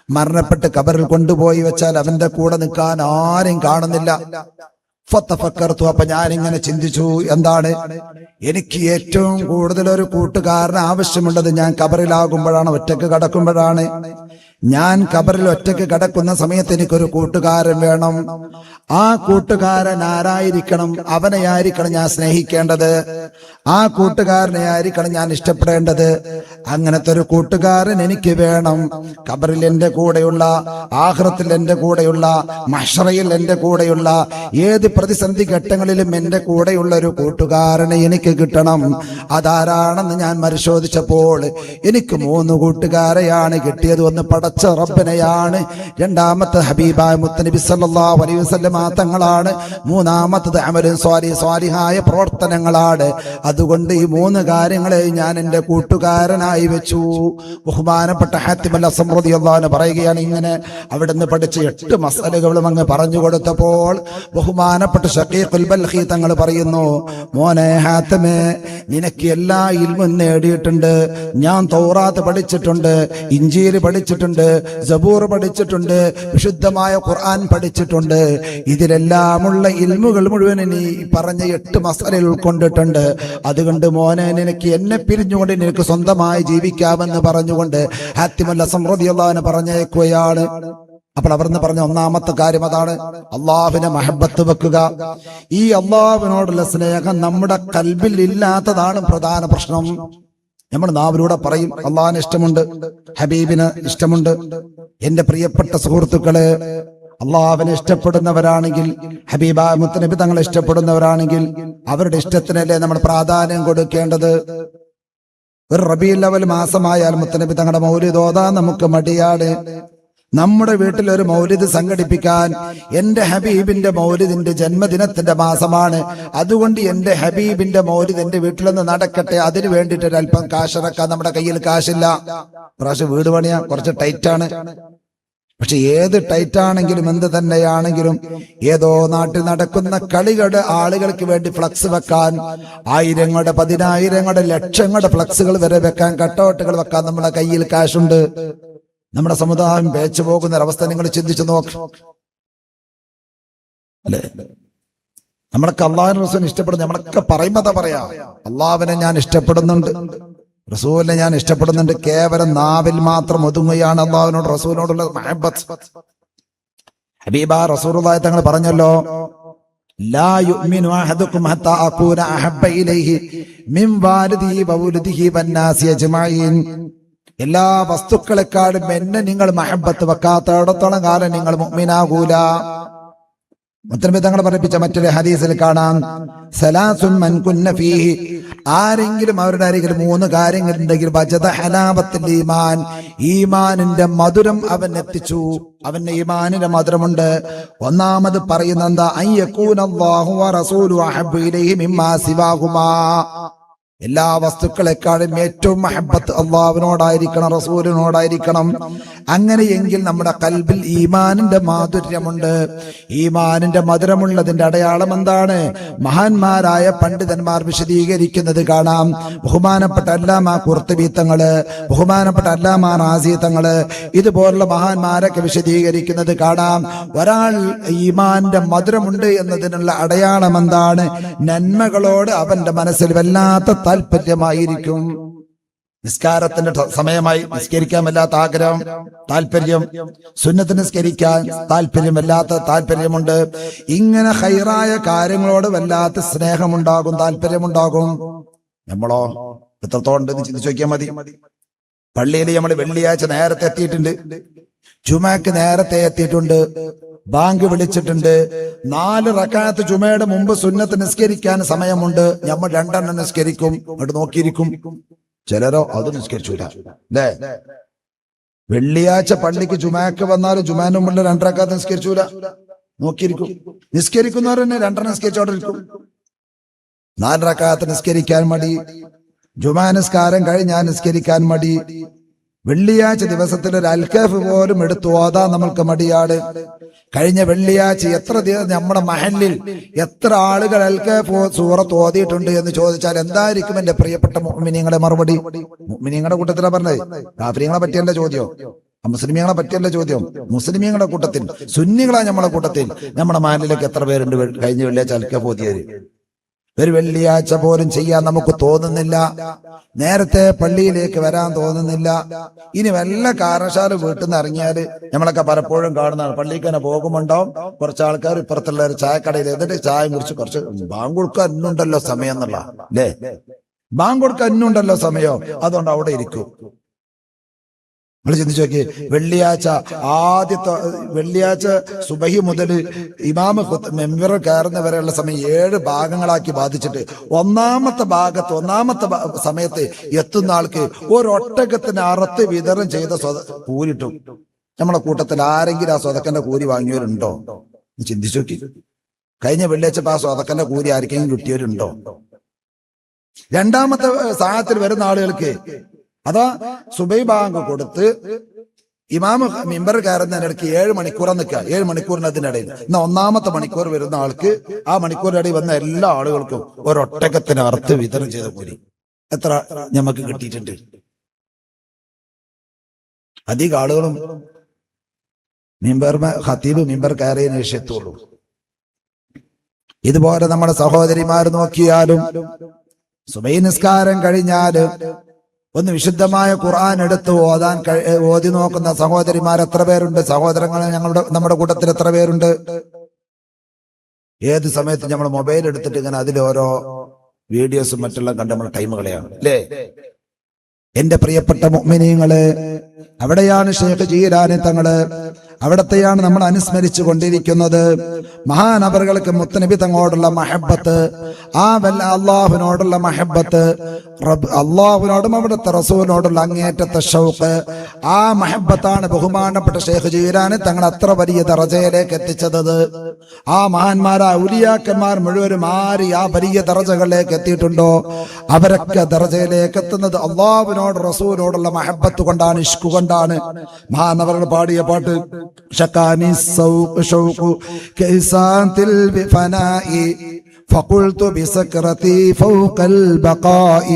മരണപ്പെട്ട് കബറിൽ കൊണ്ടുപോയി വെച്ചാൽ അവന്റെ കൂടെ നിൽക്കാൻ ആരും കാണുന്നില്ല. ഫതഫക്കർതു, അപ്പൊ ഞാനിങ്ങനെ ചിന്തിച്ചു, എന്താണ് എനിക്ക് ഏറ്റവും കൂടുതൽ ഒരു കൂട്ടുകാരന് ആവശ്യമുള്ളത്? ഞാൻ കബറിലാകുമ്പോഴാണ്, ഒറ്റക്ക് കിടക്കുമ്പോഴാണ്. ഞാൻ കബറിൽ ഒറ്റക്ക് കിടക്കുന്ന സമയത്ത് എനിക്കൊരു കൂട്ടുകാരൻ വേണം. ആ കൂട്ടുകാരൻ ആരായിരിക്കണം? അവനെയായിരിക്കണം ഞാൻ സ്നേഹിക്കേണ്ടത്, ആ കൂട്ടുകാരനെ ആയിരിക്കണം ഞാൻ ഇഷ്ടപ്പെടേണ്ടത്. അങ്ങനത്തെ ഒരു കൂട്ടുകാരൻ എനിക്ക് വേണം. കബറിൽ എന്റെ കൂടെയുള്ള, ആഖിറത്തിൽ എന്റെ കൂടെയുള്ള, മഹ്ശറയിൽ എന്റെ കൂടെയുള്ള, ഏത് പ്രതിസന്ധി ഘട്ടങ്ങളിലും എന്റെ കൂടെയുള്ള ഒരു കൂട്ടുകാരനെ എനിക്ക് കിട്ടണം. അതാരാണെന്ന് ഞാൻ പരിശോധിച്ചപ്പോൾ എനിക്ക് 3 കൂട്ടുകാരെയാണ് കിട്ടിയത്. ഒന്ന് പടച്ച റബ്ബിനെയാണ്, രണ്ടാമത്തെ ഹബീബായ മുത്തനബി സല്ലല്ലാഹു അലൈഹി വസല്ലം തങ്ങളാണ്, മൂന്നാമത്തത് അമലുൻ സ്വാലിഹായ പ്രവർത്തനങ്ങളാണ്. അതുകൊണ്ട് ഈ 3 കാര്യങ്ങളെ ഞാൻ എന്റെ കൂട്ടുകാരനായി വെച്ചു. ബഹുമാനപ്പെട്ട ഹാത്തിം അൽ-ഹസൻ റളിയല്ലാഹു അൻഹു പറയുകയാണ്, ഇങ്ങനെ അവിടുന്ന് പഠിച്ച 8 മസ്അലകളും അങ്ങ് പറഞ്ഞു കൊടുത്തപ്പോൾ ബഹുമാനപ്പെട്ട ഷഖീഖുൽ ബൽഖി തങ്ങൾ പറയുന്നു, മോനെ ഹാത്തിമേ, നിനക്ക് എല്ലാ ഇൽമും നേടിയിട്ടുണ്ട്. ഞാൻ തൗറാത്ത് പഠിച്ചിട്ടുണ്ട്, ഇഞ്ചീൽ പഠിച്ചിട്ടുണ്ട്, സബൂർ പഠിച്ചിട്ടുണ്ട്, വിശുദ്ധമായ ഖുർആൻ പഠിച്ചിട്ടുണ്ട്. ഇതിലെല്ലാമുള്ള ഇൽമുകൾ മുഴുവൻ നീ പറഞ്ഞ 8 മസ്അലയിൽ ഉൾക്കൊണ്ടിട്ടുണ്ട്. അതുകൊണ്ട് മോനെ, നിനക്ക് എന്നെ പിരിഞ്ഞുകൊണ്ട് നിനക്ക് സ്വന്തമായി ജീവിക്കാമെന്ന് പറഞ്ഞുകൊണ്ട് ഹാത്തിം അൽ-ഹസൻ റളിയല്ലാഹു അൻഹു പറഞ്ഞേക്കുകയാണ്. അപ്പോൾ അവർന്ന് പറഞ്ഞ ഒന്നാമത്തെ കാര്യം അതാണ്, അള്ളാഹുവിനെ മഹബത്ത് വെക്കുക. ഈ അള്ളാഹുവിനോടുള്ള സ്നേഹം നമ്മുടെ കൽബിൽ ഇല്ലാത്തതാണ് പ്രധാന പ്രശ്നം. നമ്മൾ നാവിലൂടെ പറയും അള്ളാഹിനെ ഇഷ്ടമുണ്ട്, ഹബീബിന് ഇഷ്ടമുണ്ട്. എന്റെ പ്രിയപ്പെട്ട സുഹൃത്തുക്കളെ, അള്ളാഹുവിനെ ഇഷ്ടപ്പെടുന്നവരാണെങ്കിൽ, ഹബീബായ മുത്തനബി തങ്ങളെ ഇഷ്ടപ്പെടുന്നവരാണെങ്കിൽ അവരുടെ ഇഷ്ടത്തിനല്ലേ നമ്മൾ പ്രാധാന്യം കൊടുക്കേണ്ടത്. ഒരു റബീഉൽ അവ്വൽ മാസമായാൽ മുത്തനബി തങ്ങളുടെ മൗലിദ് ഓതാൻ നമുക്ക് മടിയാണ്. നമ്മുടെ വീട്ടിൽ ഒരു മൗലിദ് സംഘടിപ്പിക്കാൻ, എന്റെ ഹബീബിന്റെ മൗലിദിന്റെ ജന്മദിനത്തിന്റെ മാസമാണ്, അതുകൊണ്ട് എന്റെ ഹബീബിന്റെ മൗലിദ് എന്റെ വീട്ടിലൊന്ന് നടക്കട്ടെ, അതിനു വേണ്ടിയിട്ട് ഒരല്പം കാശിറക്കാൻ നമ്മുടെ കയ്യിൽ കാശില്ല. പ്രാവശ്യം വീട് പണിയാ കുറച്ച് ടൈറ്റാണ്. പക്ഷെ ഏത് ടൈറ്റാണെങ്കിലും എന്ത് തന്നെയാണെങ്കിലും ഏതോ നാട്ടിൽ നടക്കുന്ന കളികളുടെ ആളുകൾക്ക് വേണ്ടി ഫ്ലക്സ് വെക്കാൻ, 1000ങ്ങളുടെ 10,000ങ്ങളുടെ ലക്ഷങ്ങളുടെ ഫ്ലക്സുകൾ വരെ വെക്കാൻ, കട്ടൗട്ടുകൾ വെക്കാൻ നമ്മുടെ കയ്യിൽ കാശുണ്ട്. നമ്മുടെ സമുദായം പേച്ചു പോകുന്ന ഒരവസ്ഥ നിങ്ങൾ ചിന്തിച്ചു നോക്ക് അല്ലേ? നമ്മളൊക്കെ അള്ളാഹുവിനെ റസൂലിനെ ഇഷ്ടപ്പെടുന്നു. നമ്മളൊക്കെ പറയുമ്പോ പറയാ, അള്ളാഹുവിനെ ഞാൻ ഇഷ്ടപ്പെടുന്നുണ്ട്, റസൂലിനെ ഞാൻ ഇഷ്ടപ്പെടുന്നുണ്ട്. കേവലം നാവിൽ മാത്രം ഒതുങ്ങുകയാണ് അള്ളാഹുവിനോട് റസൂലിനോടുള്ള മഹബത്ത്. ഹബീബ റസൂലുള്ളാഹി തങ്ങൾ പറഞ്ഞല്ലോ, ലാ യുഅ്മിനു അഹദുക്കും ഹത്താ അകൂന അഹബ്ബ ഇലൈഹി മിൻ വാലിദിഹി വവലദിഹി വന്നാസി അജ്മഈൻ. എല്ലാ വസ്തുക്കളെക്കാളും എന്നെ നിങ്ങൾ മഹബത്ത് വെക്കാത്തിടത്തോളം കാലം നിങ്ങൾ മുഅ്മിനാകൂല. മുത്തനബി തങ്ങൾ പഠിപ്പിച്ച മറ്റൊരു ഹദീസിൽ കാണാം, സലാസുൻ മൻ കുന്ന ഫീഹി, ആരെങ്കിലും അവരുടെ അരികിൽ 3 കാര്യങ്ങൾ ഉണ്ടെങ്കിൽ വജദ ഹലാവത്തുൽ ഈമാൻ, ഈമാനിന്റെ മധുരം അവൻ എത്തിച്ചു, അവന്റെ ഈമാനിന്റെ മധുരമുണ്ട്. ഒന്നാമത് പറയുന്ന എന്താ, അയ്യകൂനല്ലാഹു വറസൂലു അഹബ്ബു ഇലൈഹി മിമ്മാ സിവാഹുമാ, എല്ലാ വസ്തുക്കളെക്കാളും ഏറ്റവും മഹബത്ത് അള്ളാഹുവിനോടായിരിക്കണം, റസൂലിനോടായിരിക്കണം. അങ്ങനെയെങ്കിൽ നമ്മുടെ കൽബിൽ ഈമാനിന്റെ മാധുര്യമുണ്ട്. ഈമാനിന്റെ മധുരമുള്ളതിന്റെ അടയാളം എന്താണ്? മഹാന്മാരായ പണ്ഡിതന്മാർ വിശദീകരിക്കുന്നത് കാണാം. ബഹുമാനപ്പെട്ട അല്ലാമ ഖുർത്തുബി തങ്ങള്, ബഹുമാനപ്പെട്ട അല്ലാമ റാസി തങ്ങള്, ഇതുപോലുള്ള മഹാന്മാരൊക്കെ വിശദീകരിക്കുന്നത് കാണാം. ഒരാൾ ഈമാന്റെ മധുരമുണ്ട് എന്നതിനുള്ള അടയാളം എന്താണ്? നന്മകളോട് അവന്റെ മനസ്സിൽ വല്ലാത്ത താല്പര്യമായിരിക്കും. നിസ്കാരത്തിന്റെ സമയമായി നിസ്കരിക്കാൻ വല്ലാത്ത ആഗ്രഹം, താല്പര്യം, സുന്നത്ത് നിസ്കരിക്കാൻ താല്പര്യമല്ലാത്ത താല്പര്യമുണ്ട്. ഇങ്ങനെ ഹൈറായ കാര്യങ്ങളോട് വല്ലാത്ത സ്നേഹമുണ്ടാകും, താല്പര്യമുണ്ടാകും. നമ്മളോ എത്രത്തോളം ചിന്തിച്ചു നോക്കിയാൽ മതി. പള്ളിയിൽ നമ്മൾ വെള്ളിയാഴ്ച നേരത്തെ എത്തിയിട്ടുണ്ട്, ജുമക്ക് നേരത്തെ എത്തിയിട്ടുണ്ട്, ബാങ്ക് വിളിച്ചിട്ടുണ്ട്, 4 റക്അത്ത് ജുമയുടെ മുമ്പ് സുന്നത്ത് നിസ്കരിക്കാൻ സമയമുണ്ട്. നമ്മൾ 2 നിസ്കരിക്കും, അങ്ങോട്ട് നോക്കിയിരിക്കും. ചിലരോ അത് നിസ്കരിച്ചൂല അല്ലേ? വെള്ളിയാഴ്ച പള്ളിക്ക് ജുമക്ക് വന്നാലും ജുമാന് മുമ്പ് 2 റക്അത്ത് നിസ്കരിച്ചൂല, നോക്കിയിരിക്കും. നിസ്കരിക്കുന്നവർ തന്നെ 2 നിസ്കരിച്ചോണ്ടിരിക്കും. 4 റക്അത്ത് നിസ്കരിക്കാൻ മടി, ജുമാ നിസ്കാരം കഴിഞ്ഞാൽ നിസ്കരിക്കാൻ മടി. വെള്ളിയാഴ്ച ദിവസത്തിൽ ഒരു അൽക്കാഫ് പോലും എടുത്തു ഓതാൻ നമ്മൾക്ക് മടിയാണ്. കഴിഞ്ഞ വെള്ളിയാഴ്ച എത്ര നമ്മുടെ മഹല്ലിൽ എത്ര ആളുകൾ അൽക്കാഫ് സൂറത്ത് ഓതിയിട്ടുണ്ട് എന്ന് ചോദിച്ചാൽ എന്തായിരിക്കും എന്റെ പ്രിയപ്പെട്ട മുഅ്മിനീങ്ങളുടെ മറുപടി? മുഅ്മിനീങ്ങളുടെ കൂട്ടത്തിലാ പറഞ്ഞത്, കാഫിരീങ്ങളെ പറ്റിയല്ല ചോദ്യം, മുസ്ലിമീങ്ങളെ പറ്റിയല്ല ചോദ്യം. മുസ്ലിമീങ്ങളുടെ കൂട്ടത്തിൽ, സുന്നികളാ നമ്മളെ കൂട്ടത്തിൽ, നമ്മുടെ മഹല്ലിലേക്ക് എത്ര പേരുണ്ട് കഴിഞ്ഞ വെള്ളിയാഴ്ച അൽക്കാഫ് ഓതിയത്? ഒരു വെള്ളിയാഴ്ച പോലും ചെയ്യാൻ നമുക്ക് തോന്നുന്നില്ല, നേരത്തെ പള്ളിയിലേക്ക് വരാൻ തോന്നുന്നില്ല. ഇനി വല്ല കാരണശാല വീട്ടിൽ നിന്ന് ഇറങ്ങിയാല് നമ്മളൊക്കെ പലപ്പോഴും കാണുന്നതാണ്, പള്ളിക്ക് തന്നെ പോകുമുണ്ടാവും കുറച്ച് ആൾക്കാർ ഇപ്പുറത്തുള്ള ഒരു ചായക്കടയിൽ എന്നിട്ട് ചായ കുറിച്ച് കുറച്ച് ബാങ്ക് കൊടുക്കാൻ ഇന്നുണ്ടല്ലോ സമയം എന്നുള്ള അല്ലേ, ബാങ്ക് കൊടുക്കാൻ ഇന്നുണ്ടല്ലോ സമയം, അതുകൊണ്ട് അവിടെ ഇരിക്കും. നിങ്ങൾ ചിന്തിച്ചു നോക്കി, വെള്ളിയാഴ്ച ആദ്യത്തെ വെള്ളിയാഴ്ച സുബഹി മുതൽ ഇമാമ് മെമ്പർ കയറുന്ന വരെയുള്ള സമയം 7 ഭാഗങ്ങളാക്കി ബാധിച്ചിട്ട് ഒന്നാമത്തെ സമയത്ത് എത്തുന്ന ആൾക്ക് ഒരൊട്ടകത്തിന് അറുത്ത് വിതരണം ചെയ്ത കൂരിട്ടു. നമ്മളെ കൂട്ടത്തിൽ ആരെങ്കിലും ആ സ്വതക്കന്റെ കൂലി വാങ്ങിയവരുണ്ടോ? ചിന്തിച്ചു നോക്കി. കഴിഞ്ഞ വെള്ളിയാഴ്ച ആ സ്വതക്കന്റെ കൂലി ആർക്കെങ്കിലും കിട്ടിയവരുണ്ടോ? രണ്ടാമത്തെ സാഹത്തിൽ വരുന്ന ആളുകൾക്ക് അതാ സുബൈ ബാങ്ക് കൊടുത്ത് ഇമാമ് മിമ്പർ കയറുന്നതിനിടയ്ക്ക് 7 മണിക്കൂർ നിൽക്കുക, 7 മണിക്കൂറിന് അതിനിടയിൽ. എന്നാ ഒന്നാമത്തെ മണിക്കൂർ വരുന്ന ആൾക്ക് ആ മണിക്കൂറിനിടയിൽ വന്ന എല്ലാ ആളുകൾക്കും ഒരൊട്ടകത്തിന് അറുത്ത് വിതരണം ചെയ്ത കൂലി എത്ര ഞമ്മക്ക് കിട്ടിയിട്ടുണ്ട്? അധികം ആളുകളും ഖത്തീബ് മിമ്പർ കയറിയതിനു ശേഷം എത്തുള്ളൂ. ഇതുപോലെ നമ്മുടെ സഹോദരിമാർ നോക്കിയാലും സുബൈ നിസ്കാരം കഴിഞ്ഞാല് ഒന്ന് വിശുദ്ധമായ ഖുർആൻ എടുത്ത് ഓതി നോക്കുന്ന സഹോദരിമാർ എത്ര പേരുണ്ട്? സഹോദരങ്ങൾ നമ്മുടെ കൂട്ടത്തിൽ എത്ര പേരുണ്ട്? ഏത് സമയത്ത് നമ്മൾ മൊബൈൽ എടുത്തിട്ട് ഇങ്ങനെ അതിൽ ഓരോ വീഡിയോസും മറ്റെല്ലാം കണ്ട് നമ്മൾ ടൈം കളയാണ് അല്ലേ? എന്റെ പ്രിയപ്പെട്ട മുഅ്മിനീങ്ങള്, അവിടെയാണ് ശൈഖ് ജീലാനി തങ്ങള്, അവിടത്തെയാണ് നമ്മൾ അനുസ്മരിച്ചു കൊണ്ടിരിക്കുന്നത്. മഹാനവറുകൾക്ക് മുത്തനബി തങ്ങളോടുള്ള മഹബത്ത്, ആ അള്ളാഹുവിനോടുള്ള മഹബത്ത്, അള്ളാഹുവിനോടും അവിടുത്തെ റസൂലിനോടുള്ള അങ്ങേറ്റത്തെ ഷൗഖ്, ആ മഹബത്താണ് ബഹുമാനപ്പെട്ട ശൈഖ് ജീലാനി തങ്ങൾ അത്ര വലിയ ദറജയിലേക്ക് എത്തിച്ചത്. ആ മഹാന്മാരായ ഔലിയാക്കന്മാർ മുഴുവനും ആര് ആ വലിയ ദറജകളിലേക്ക് എത്തിയിട്ടുണ്ടോ അവരൊക്കെ ദറജയിലേക്ക് എത്തുന്നത് അള്ളാഹുവിനോട് റസൂലിനോടുള്ള മഹബത്ത് കൊണ്ടാണ്, ഇഷ്ക് കൊണ്ടാണ്. മഹാനവറുകൾ പാടിയ പാട്ട് شكاني الشوق كإسانة الفناء فقلت بسكرتي فوق البقاء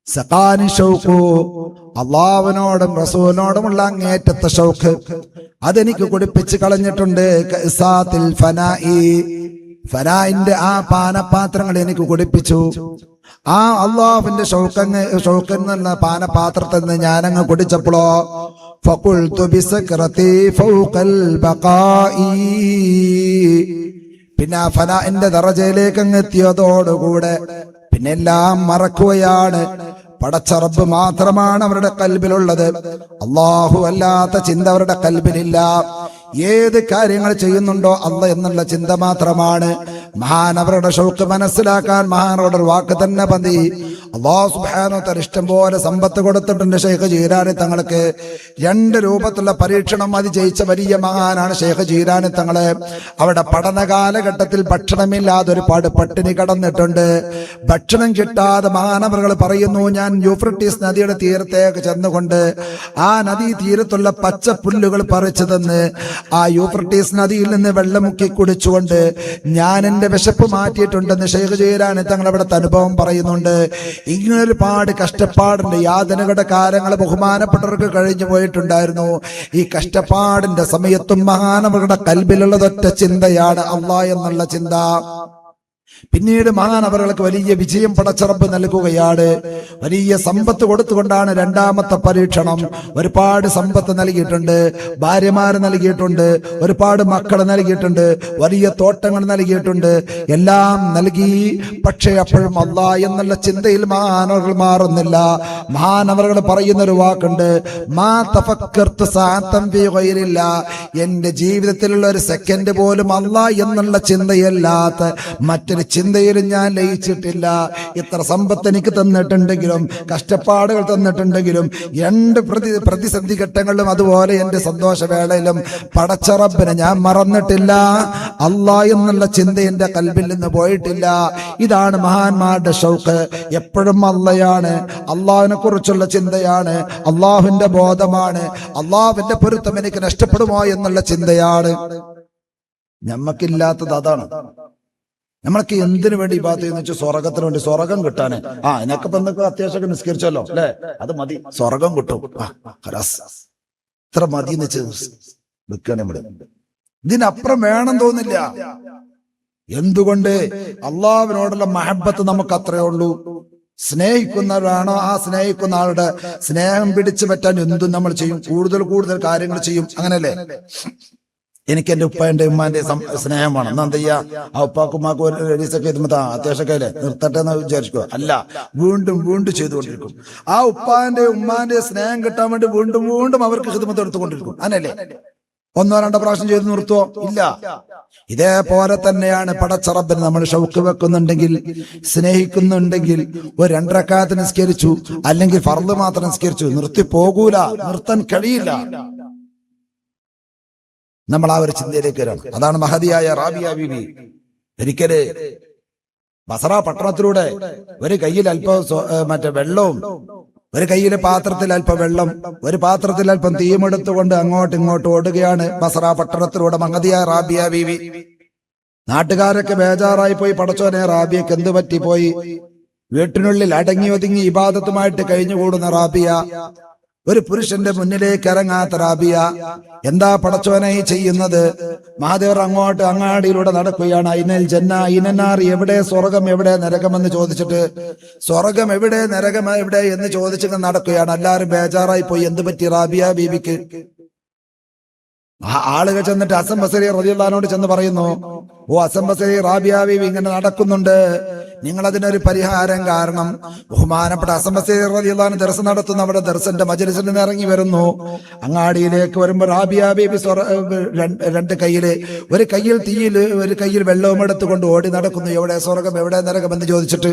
സഖാനി ഷൗഖു, അള്ളാഹുവിനോടും റസൂലിനോടുമുള്ള അങ്ങേറ്റത്തെ ഷൗഖ് അതെനിക്ക് കുടിപ്പിച്ച് കളഞ്ഞിട്ടുണ്ട്. കഇസാത്തിൽ ഫനാഇ, ഫനാഇന്റെ ആ പാനപാത്രങ്ങൾ എനിക്ക് കുടിപ്പിച്ചു. ആ അള്ളാഹുവിന്റെ ഷൗക്കെന്നുള്ള പാനപാത്രത്തിൽ നിന്ന് ഞാനങ്ങ് കുടിച്ചപ്പോഴോ ഫഖുൽതു ബിസക്രതി ഫൗഖൽ ബഖാഇ, പിന്നെ ഫനാഇന്റെ ദറജയിലേക്ക് അങ്ങ് എത്തിയതോടുകൂടെ പിന്നെ എല്ലാം മറക്കുകയാണ്. പടച്ച റബ്ബ് മാത്രമാണ് അവരുടെ കൽബിലുള്ളത്. അള്ളാഹു അല്ലാത്ത ചിന്ത അവരുടെ കൽബിലില്ല. ഏത് കാര്യങ്ങൾ ചെയ്യുന്നുണ്ടോ അല്ല എന്നുള്ള ചിന്ത മാത്രമാണ്. മഹാൻ അവരുടെ ഷൗക്ക് മനസ്സിലാക്കാൻ മഹാനോട് വാക്ക് തന്നെ മതി. അല്ലാഹു സുബ്ഹാനഹു വ തആല ഇഷ്ടം പോലെ സമ്പത്ത് കൊടുത്തിട്ടുണ്ട് ശൈഖ് ജീലാനി തങ്ങൾക്ക്. 2 രൂപത്തിലുള്ള പരീക്ഷണം അത് ജയിച്ച വലിയ മഹാനാണ് ശൈഖ് ജീലാനി തങ്ങളെ. അവിടെ പഠന കാലഘട്ടത്തിൽ ഭക്ഷണമില്ലാതെ ഒരുപാട് പട്ടിണി കടന്നിട്ടുണ്ട്. ഭക്ഷണം കിട്ടാതെ മഹാനവറുകൾ പറയുന്നു, ഞാൻ യൂഫ്രട്ടീസ് നദിയുടെ തീരത്തേക്ക് ചെന്നുകൊണ്ട് ആ നദീ തീരത്തുള്ള പച്ച പുല്ലുകൾ പറിച്ചു തന്ന് ആ യൂഫ്രട്ടീസ് നദിയിൽ നിന്ന് വെള്ളം മുക്കി കുടിച്ചുകൊണ്ട് ഞാൻ എന്റെ വിശപ്പ് മാറ്റിയിട്ടുണ്ടെന്ന് ശൈഖ് ജീലാനി തങ്ങൾ അവിടുത്തെ അനുഭവം പറയുന്നുണ്ട്. ഇങ്ങനെ ഒരുപാട് കഷ്ടപ്പാടിന്റെ യാതനകളുടെ കാലങ്ങൾ ബഹുമാനപ്പെട്ടവർക്ക് കഴിഞ്ഞു പോയിട്ടുണ്ടായിരുന്നു. ഈ കഷ്ടപ്പാടിന്റെ സമയത്തും മഹാനവരുടെ കൽബിലുള്ളതൊറ്റ ചിന്തയാണ് അല്ലാഹ് എന്നുള്ള ചിന്ത. പിന്നീട് മഹാനവറുകൾക്ക് വലിയ വിജയം പടച്ച റബ്ബ് നൽകുകയാണ്. വലിയ സമ്പത്ത് കൊടുത്തുകൊണ്ടാണ് 2ാമത്തെ പരീക്ഷണം. ഒരുപാട് സമ്പത്ത് നൽകിയിട്ടുണ്ട്, ഭാര്യമാര് നൽകിയിട്ടുണ്ട്, ഒരുപാട് മക്കൾ നൽകിയിട്ടുണ്ട്, വലിയ തോട്ടങ്ങൾ നൽകിയിട്ടുണ്ട്, എല്ലാം നൽകി. പക്ഷേ അപ്പോഴും അല്ലാഹ് എന്നുള്ള ചിന്തയിൽ മഹാനവറുകൾ മാറുന്നില്ല. മഹാനവറുകൾ പറയുന്നൊരു വാക്കുണ്ട്, മാ തഫക്കർതു സഅതൻ ഫീ ഗൈരില്ലാ, എന്റെ ജീവിതത്തിലുള്ള ഒരു സെക്കൻഡ് പോലും അല്ലാഹ് എന്നുള്ള ചിന്തയല്ലാത്ത മറ്റൊരു ചിന്തയിലും ഞാൻ ലയിച്ചിട്ടില്ല. ഇത്ര സമ്പത്ത് എനിക്ക് തന്നിട്ടുണ്ടെങ്കിലും കഷ്ടപ്പാടുകൾ തന്നിട്ടുണ്ടെങ്കിലും 2 പ്രതിസന്ധി ഘട്ടങ്ങളിലും അതുപോലെ എന്റെ സന്തോഷവേളയിലും പടച്ച റബ്ബിനെ ഞാൻ മറന്നിട്ടില്ല. അല്ലാഹ് എന്നുള്ള ചിന്ത എന്റെ കൽബിൽ നിന്ന് പോയിട്ടില്ല. ഇതാണ് മഹാന്മാരുടെ ഷൗക്ക്. എപ്പോഴും അള്ളയാണ്, അള്ളാഹുവിനെ കുറിച്ചുള്ള ചിന്തയാണ്, അള്ളാഹുവിന്റെ ബോധമാണ്, അള്ളാഹുവിന്റെ പൊരുത്തം എനിക്ക് നഷ്ടപ്പെടുമോ എന്നുള്ള ചിന്തയാണ്. ഞമ്മക്കില്ലാത്തത് അതാണ്. നമ്മളൊക്കെ എന്തിനു വേണ്ടി ഇബാദത്ത് ചെയ്യുന്ന വെച്ചാൽ സ്വർഗത്തിന് വേണ്ടി, സ്വർഗം കിട്ടാന്. ഇതിനൊക്കെ ഇപ്പൊ എന്തൊക്കെ അത്യാവശ്യമൊക്കെ നിസ്കരിച്ചല്ലോ അല്ലെ, അത് മതി, സ്വർഗം കിട്ടും, ഇത്ര മതി എന്ന് വെച്ച് നിൽക്കുകയാണ് ഇവിടെ. ഇതിനപ്പുറം വേണം തോന്നില്ല. എന്തുകൊണ്ട്? അള്ളാഹുവിനോടുള്ള മഹബത്ത് നമുക്ക് അത്രയേ ഉള്ളൂ. സ്നേഹിക്കുന്നവരാണോ ആ സ്നേഹിക്കുന്ന ആളുടെ സ്നേഹം പിടിച്ചു പറ്റാൻ എന്തും നമ്മൾ ചെയ്യും, കൂടുതൽ കാര്യങ്ങൾ ചെയ്യും. അങ്ങനല്ലേ? എനിക്ക് എന്റെ ഉപ്പന്റെ ഉമ്മാന്റെ സ്നേഹം വേണം, എന്നാ എന്ത് ചെയ്യാ? ആ ഉപ്പാക്കുമ്മാക്കും ഒരു രണ്ടീസൊക്കെ അത്യാവശ്യമൊക്കെ അല്ലേ, നിർത്തട്ടെ എന്ന് വിചാരിക്കുക. അല്ല, വീണ്ടും ചെയ്തുകൊണ്ടിരിക്കും. ആ ഉപ്പാന്റെ ഉമ്മാന്റെ സ്നേഹം കിട്ടാൻ വേണ്ടി വീണ്ടും അവർക്ക് ഖിദ്മത്ത് എടുത്തുകൊണ്ടിരിക്കും. അങ്ങനല്ലേ? 1-2 പ്രാവശ്യം ചെയ്ത് നിർത്തുവോ? ഇല്ല. ഇതേപോലെ തന്നെയാണ് പടച്ച റബ്ബിനെ നമ്മൾ ഷൗക്ക് വെക്കുന്നുണ്ടെങ്കിൽ, സ്നേഹിക്കുന്നുണ്ടെങ്കിൽ, ഒരു 2 റക്അത്ത് നിസ്കരിച്ചു അല്ലെങ്കിൽ ഫർള് മാത്രം നിസ്കരിച്ചു, നിർത്തി പോകൂല, നിർത്താൻ കഴിയില്ല. നമ്മൾ ആ ഒരു ചിന്തയിലേക്ക് വരണം. അതാണ് മഹദിയായ റാബിയ ബീവി ഒരിക്കല് ബസറ പട്ടണത്തിലൂടെ ഒരു കയ്യിൽ അല്പം മറ്റേ വെള്ളവും, ഒരു കയ്യിലെ പാത്രത്തിൽ അല്പം വെള്ളം, ഒരു പാത്രത്തിൽ അല്പം തീയുമെടുത്തുകൊണ്ട് അങ്ങോട്ടും ഇങ്ങോട്ടും ഓടുകയാണ് ബസറ പട്ടണത്തിലൂടെ മഹദിയായ റാബിയ ബീവി. നാട്ടുകാരൊക്കെ ബേജാറായി പോയി, പടച്ചോനെ റാബിയക്ക് എന്ത് പറ്റിപ്പോയി? വീട്ടിനുള്ളിൽ അടങ്ങി ഒതുങ്ങി ഇബാദത്തുമായിട്ട് കഴിഞ്ഞുകൂടുന്ന റാബിയ, ഒരു പുരുഷന്റെ മുന്നിലേക്ക് ഇറങ്ങാത്ത റാബിയ, എന്താ പടച്ചോനായി ചെയ്യുന്നത്? മഹാദേവർ അങ്ങോട്ട് അങ്ങാടിയിലൂടെ നടക്കുകയാണ്. ഐനൽ ജന്ന ഐനനാർ, എവിടെ സ്വർഗം എവിടെ നരകമെന്ന് ചോദിച്ചിട്ട്, സ്വർഗം എവിടെ നരകം എവിടെ എന്ന് ചോദിച്ചിട്ട് നടക്കുകയാണ്. എല്ലാവരും ബേജാറായി പോയി, എന്ത് പറ്റി റാബിയ ബീവിക്ക്? ആളുകൾ ചെന്നിട്ട് ഹസൻ ബസരി റളിയല്ലാഹു അൻഹു ചെന്ന് പറയുന്നു, ഓ ഹസൻ ബസരി, റാബിയ ബീവി ഇങ്ങനെ നടക്കുന്നുണ്ട്, നിങ്ങൾ അതിനൊരു പരിഹാരം കാരണം. ബഹുമാനപ്പെട്ട ഹസൻ ബസരി റളിയല്ലാഹു അൻഹു ദർസ് നടത്തുന്ന അവിടെ ദർസിന്റെ മജ്‌ലിസിൽ നിന്ന് ഇറങ്ങി വരുന്നു. അങ്ങാടിയിലേക്ക് വരുമ്പോൾ റാബിയ ബീവി 2 കയ്യില്, ഒരു കയ്യിൽ തീയിൽ ഒരു കയ്യിൽ വെള്ളവും എടുത്തുകൊണ്ട് ഓടി നടക്കുന്നു. എവിടെ സ്വർഗം എവിടെ നരകം എന്ന് ചോദിച്ചിട്ട്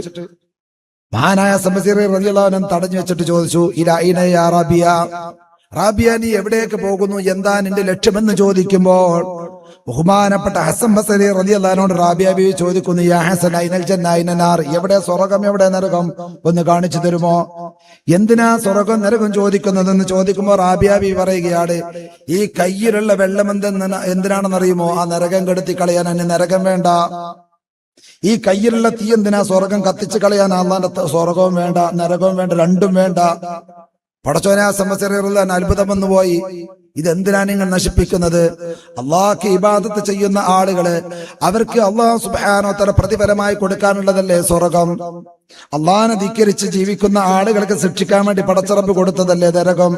മഹാനായ ഹസൻ ബസരി റളിയല്ലാഹു അൻഹു തടഞ്ഞു വെച്ചിട്ട് ചോദിച്ചു, ഇലൈന യാ റാബിയ, റാബിയ നീ എവിടേക്ക് പോകുന്നു, എന്താ നിന്റെ ലക്ഷ്യമെന്ന് ചോദിക്കുമ്പോൾ ബഹുമാനപ്പെട്ട ഹസൻ ബസരി റളിയല്ലാഹു അൻഹു റാബിയ ബീവി ചോദിക്കുന്നു, യാ ഹസൻ ഐനൽ ജന്ന ഐനനാർ, എവിടെ സ്വർഗം എവിടെ നരകം, ഒന്ന് കാണിച്ചു തരുമോ? എന്തിനാ സ്വർഗം നരകം ചോദിക്കുന്നതെന്ന് ചോദിക്കുമ്പോൾ റാബിയ ബീവി പറയുകയാണ്, ഈ കയ്യിലുള്ള വെള്ളം എന്തിനാണെന്നറിയുമോ? ആ നരകം കെടുത്തി കളയാൻ. എന്നെ നരകം വേണ്ട. ഈ കയ്യിലുള്ള തീ എന്തിനാ? സ്വർഗം കത്തിച്ചു കളയാൻ. അള്ളാന്റെ സ്വർഗവും വേണ്ട നരകവും വേണ്ട, രണ്ടും വേണ്ട. പടച്ചോനെ, അത്ഭുതം വന്നു പോയി. ഇതെന്തിനാ നിങ്ങൾ നശിപ്പിക്കുന്നത്? അള്ളാഹ്ക്ക് ഇബാദത്ത് ചെയ്യുന്ന ആളുകള് അവർക്ക് അള്ളാഹു സുബ്ഹാനഹു വ തആല പ്രതിഫലമായി കൊടുക്കാനുള്ളതല്ലേ സ്വർഗം. അള്ളാഹിനെ ധിക്കരിച്ച് ജീവിക്കുന്ന ആളുകൾക്ക് ശിക്ഷിക്കാൻ വേണ്ടി പടച്ച റബ്ബ് കൊടുത്തതല്ലേ നരകം.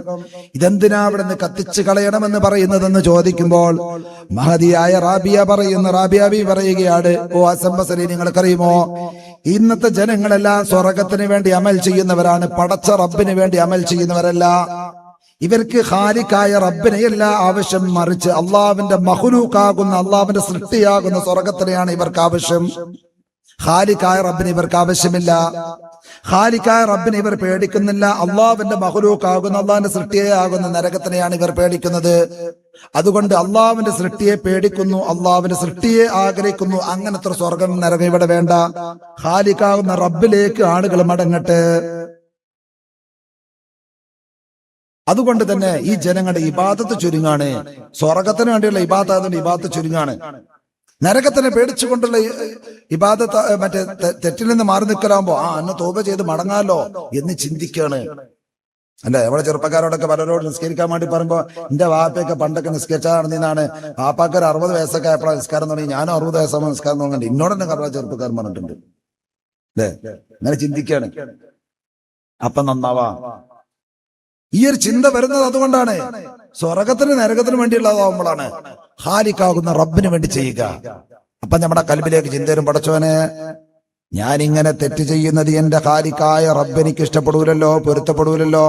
ഇതെന്തിനാ അവിടെ നിന്ന് കത്തിച്ചു കളയണമെന്ന് പറയുന്നതെന്ന് ചോദിക്കുമ്പോൾ മഹദിയായ റാബിയ പറയുകയാണ്, ഓ ഹസൻ ബസരി, നിങ്ങൾക്കറിയുമോ, ഇന്നത്തെ ജനങ്ങളെല്ലാം സ്വർഗത്തിന് വേണ്ടി അമൽ ചെയ്യുന്നവരാണ്, പടച്ച റബ്ബിന് വേണ്ടി അമൽ ചെയ്യുന്നവരല്ല. ഇവർക്ക് ഖാലിഖായ റബ്ബിനെയല്ല ആവശ്യം, മറിച്ച് അള്ളാഹുവിന്റെ മഖ്ലൂഖാകുന്ന അള്ളാഹുവിന്റെ സൃഷ്ടിയാകുന്ന സ്വർഗത്തിനെയാണ് ഇവർക്ക് ആവശ്യം. ഖാലിഖായ റബ്ബിന് ഇവർക്ക് ആവശ്യമില്ല. ഖാലിഖായ റബ്ബിനെ ഇവർ പേടിക്കുന്നില്ല. അള്ളാഹുവിന്റെ മഖ്ലൂഖാകുന്ന അള്ളാഹുവിന്റെ സൃഷ്ടിയെ ആകുന്ന നരകത്തിനെയാണ് ഇവർ പേടിക്കുന്നത്. അതുകൊണ്ട് അള്ളാഹുവിന്റെ സൃഷ്ടിയെ പേടിക്കുന്നു, അള്ളാഹുവിന്റെ സൃഷ്ടിയെ ആഗ്രഹിക്കുന്നു. അങ്ങനത്തെ സ്വർഗം നരകം ഇവിടെ വേണ്ട. ഖാലിഖാകുന്ന റബ്ബിലേക്ക് ആളുകൾ മടങ്ങട്ടെ. അതുകൊണ്ട് തന്നെ ഈ ജനങ്ങളുടെ ഇബാദത്ത് ചുരുങ്ങാണ്. സ്വർഗത്തിന് വേണ്ടിയുള്ള ഇബാദത്ത് ചുരുങ്ങാണ്. നരകത്തിനെ പേടിച്ചുകൊണ്ടുള്ള ഇബാദത്ത്, മറ്റേ തെറ്റിൽ നിന്ന് മാറി നിൽക്കലാകുമ്പോ അന്ന് തോപ ചെയ്ത് മടങ്ങാലോ എന്ന് ചിന്തിക്കാണ്. അല്ലെ, നമ്മുടെ ചെറുപ്പക്കാരോടൊക്കെ പലരോട് നിസ്കരിക്കാൻ വേണ്ടി പറയുമ്പോ എന്റെ വാപ്പയൊക്കെ പണ്ടൊക്കെ നിസ്കരിച്ചാണെന്നാണ്. വാപ്പാക്ക് ഒരു 60 വയസ്സൊക്കെ ആയപ്പോഴാണ് നിസ്കാരം തുടങ്ങി. ഞാനും 60 വയസ്സാകുമ്പോൾ നിസ്കാരം തുടങ്ങുന്നുണ്ട്. ഇന്നോട് തന്നെ പറഞ്ഞ ചെറുപ്പക്കാരൻ പറഞ്ഞിട്ടുണ്ട്. അല്ലെ, അങ്ങനെ ചിന്തിക്കാണ്. അപ്പൊ നന്നാവാ. ഈ ഒരു ചിന്ത വരുന്നത് അതുകൊണ്ടാണ്. സ്വർഗത്തിന് നരകത്തിന് വേണ്ടിയുള്ളതാവുമ്പോഴാണ് ഖാലിഖാകുന്ന റബ്ബിന് വേണ്ടി ചെയ്യുക. അപ്പൊ നമ്മുടെ കൽബിലേക്ക് ചിന്ത വരും, പടച്ചോനെ, ഞാനിങ്ങനെ തെറ്റ് ചെയ്യുന്നത് എന്റെ ഖാലിഖായ റബ്ബെനിക്ക് ഇഷ്ടപ്പെടൂലല്ലോ, പൊരുത്തപ്പെടൂലല്ലോ.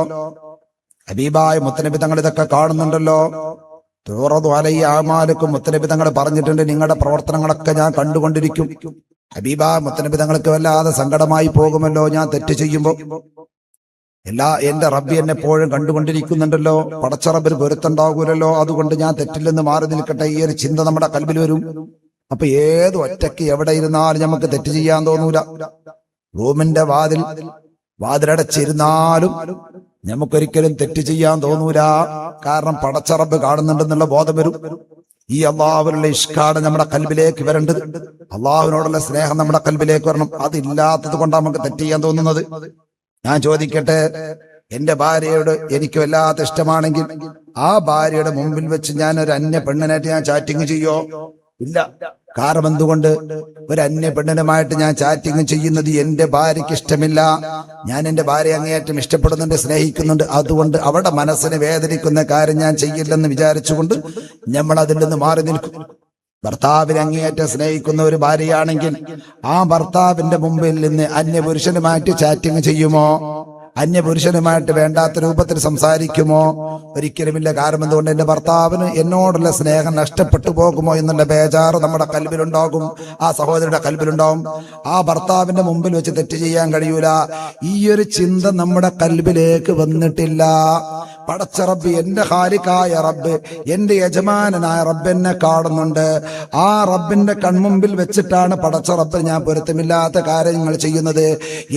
ഹബീബായ മുത്തനബി തങ്ങൾ ഇതൊക്കെ കാണുന്നുണ്ടല്ലോ. തുറദു അലയ്യ അഅ്മാലുക്കും, മുത്തനബി തങ്ങൾ പറഞ്ഞിട്ടുണ്ട്, നിങ്ങളുടെ പ്രവർത്തനങ്ങളൊക്കെ ഞാൻ കണ്ടുകൊണ്ടിരിക്കും. ഹബീബായ മുത്തനബി തങ്ങൾക്ക് വല്ലാതെ സങ്കടമായി പോകുമല്ലോ ഞാൻ തെറ്റ് ചെയ്യുമ്പോ. എന്റെ റബ്ബി എന്നെ എപ്പോഴും കണ്ടുകൊണ്ടിരിക്കുന്നുണ്ടല്ലോ, പടച്ച റബ്ബിന് പൊരുത്തണ്ടാകൂലല്ലോ, അതുകൊണ്ട് ഞാൻ തെറ്റില്ലെന്ന് മാറി നിൽക്കട്ടെ. ഈ ഒരു ചിന്ത നമ്മുടെ കൽബിൽ വരും. അപ്പൊ ഏത് ഒറ്റയ്ക്ക് എവിടെ ഇരുന്നാലും നമുക്ക് തെറ്റ് ചെയ്യാൻ തോന്നൂല. റൂമിന്റെ വാതിലടച്ചിരുന്നാലും നമുക്കൊരിക്കലും തെറ്റ് ചെയ്യാൻ തോന്നൂല. കാരണം പടച്ച റബ്ബ് കാണുന്നുണ്ടെന്നുള്ള ബോധം വരും. ഈ അള്ളാഹുവിനുള്ള ഇഷ്കാണ് നമ്മുടെ കൽബിലേക്ക് വരേണ്ടത്. അള്ളാഹുവിനോടുള്ള സ്നേഹം നമ്മുടെ കൽബിലേക്ക് വരണം. അതില്ലാത്തത് കൊണ്ടാണ് നമുക്ക് തെറ്റ് ചെയ്യാൻ തോന്നുന്നത്. ഞാൻ ചോദിക്കട്ടെ, എന്റെ ഭാര്യയോട് എനിക്ക് വല്ലാത്ത ഇഷ്ടമാണെങ്കിൽ ആ ഭാര്യയുടെ മുമ്പിൽ വെച്ച് ഞാൻ ഒരു അന്യ പെണ്ണിനായിട്ട് ഞാൻ ചാറ്റിങ് ചെയ്യോ? ഇല്ല. കാരണം എന്തുകൊണ്ട്? ഒരു അന്യ പെണ്ണിനുമായിട്ട് ഞാൻ ചാറ്റിങ് ചെയ്യുന്നത് എന്റെ ഭാര്യയ്ക്ക് ഇഷ്ടമില്ല. ഞാൻ എന്റെ ഭാര്യ അങ്ങേയറ്റം ഇഷ്ടപ്പെടുന്നുണ്ട്, സ്നേഹിക്കുന്നുണ്ട്. അതുകൊണ്ട് അവിടെ മനസ്സിന് വേദനിക്കുന്ന കാര്യം ഞാൻ ചെയ്യില്ലെന്ന് വിചാരിച്ചുകൊണ്ട് നമ്മൾ അതിൽ നിന്ന് മാറി നിൽക്കും. ഭർത്താവിനെ അങ്ങേയറ്റം സ്നേഹിക്കുന്ന ഒരു ഭാര്യയാണെങ്കിൽ ആ ഭർത്താവിന്റെ മുമ്പിൽ നിന്ന് അന്യപുരുഷനുമായിട്ട് ചാറ്റിങ് ചെയ്യുമോ? അന്യപുരുഷനുമായിട്ട് വേണ്ടാത്ത രൂപത്തിൽ സംസാരിക്കുമോ? ഒരിക്കലുമില്ല. കാരണം എന്തുകൊണ്ട്? എന്റെ ഭർത്താവിന് എന്നോടുള്ള സ്നേഹം നഷ്ടപ്പെട്ടു പോകുമോ എന്നുള്ള ബേജാറ് നമ്മുടെ കൽബിലുണ്ടാകും, ആ സഹോദരിയുടെ കൽബിലുണ്ടാകും. ആ ഭർത്താവിന്റെ മുമ്പിൽ വെച്ച് തെറ്റ് ചെയ്യാൻ കഴിയൂല. ഈ ഒരു ചിന്ത നമ്മുടെ കൽബിലേക്ക് വന്നിട്ടില്ല. പടച്ച റബ്ബ്, എന്റെ ഖാലിഖായ റബ്ബ്, എന്റെ യജമാനനായ റബ്ബ് എന്നെ കാണുന്നുണ്ട്. ആ റബ്ബിന്റെ കൺമുമ്പിൽ വെച്ചിട്ടാണ് പടച്ച റബ്ബ് ഞാൻ പൊരുത്തമില്ലാത്ത കാര്യങ്ങൾ ചെയ്യുന്നത്.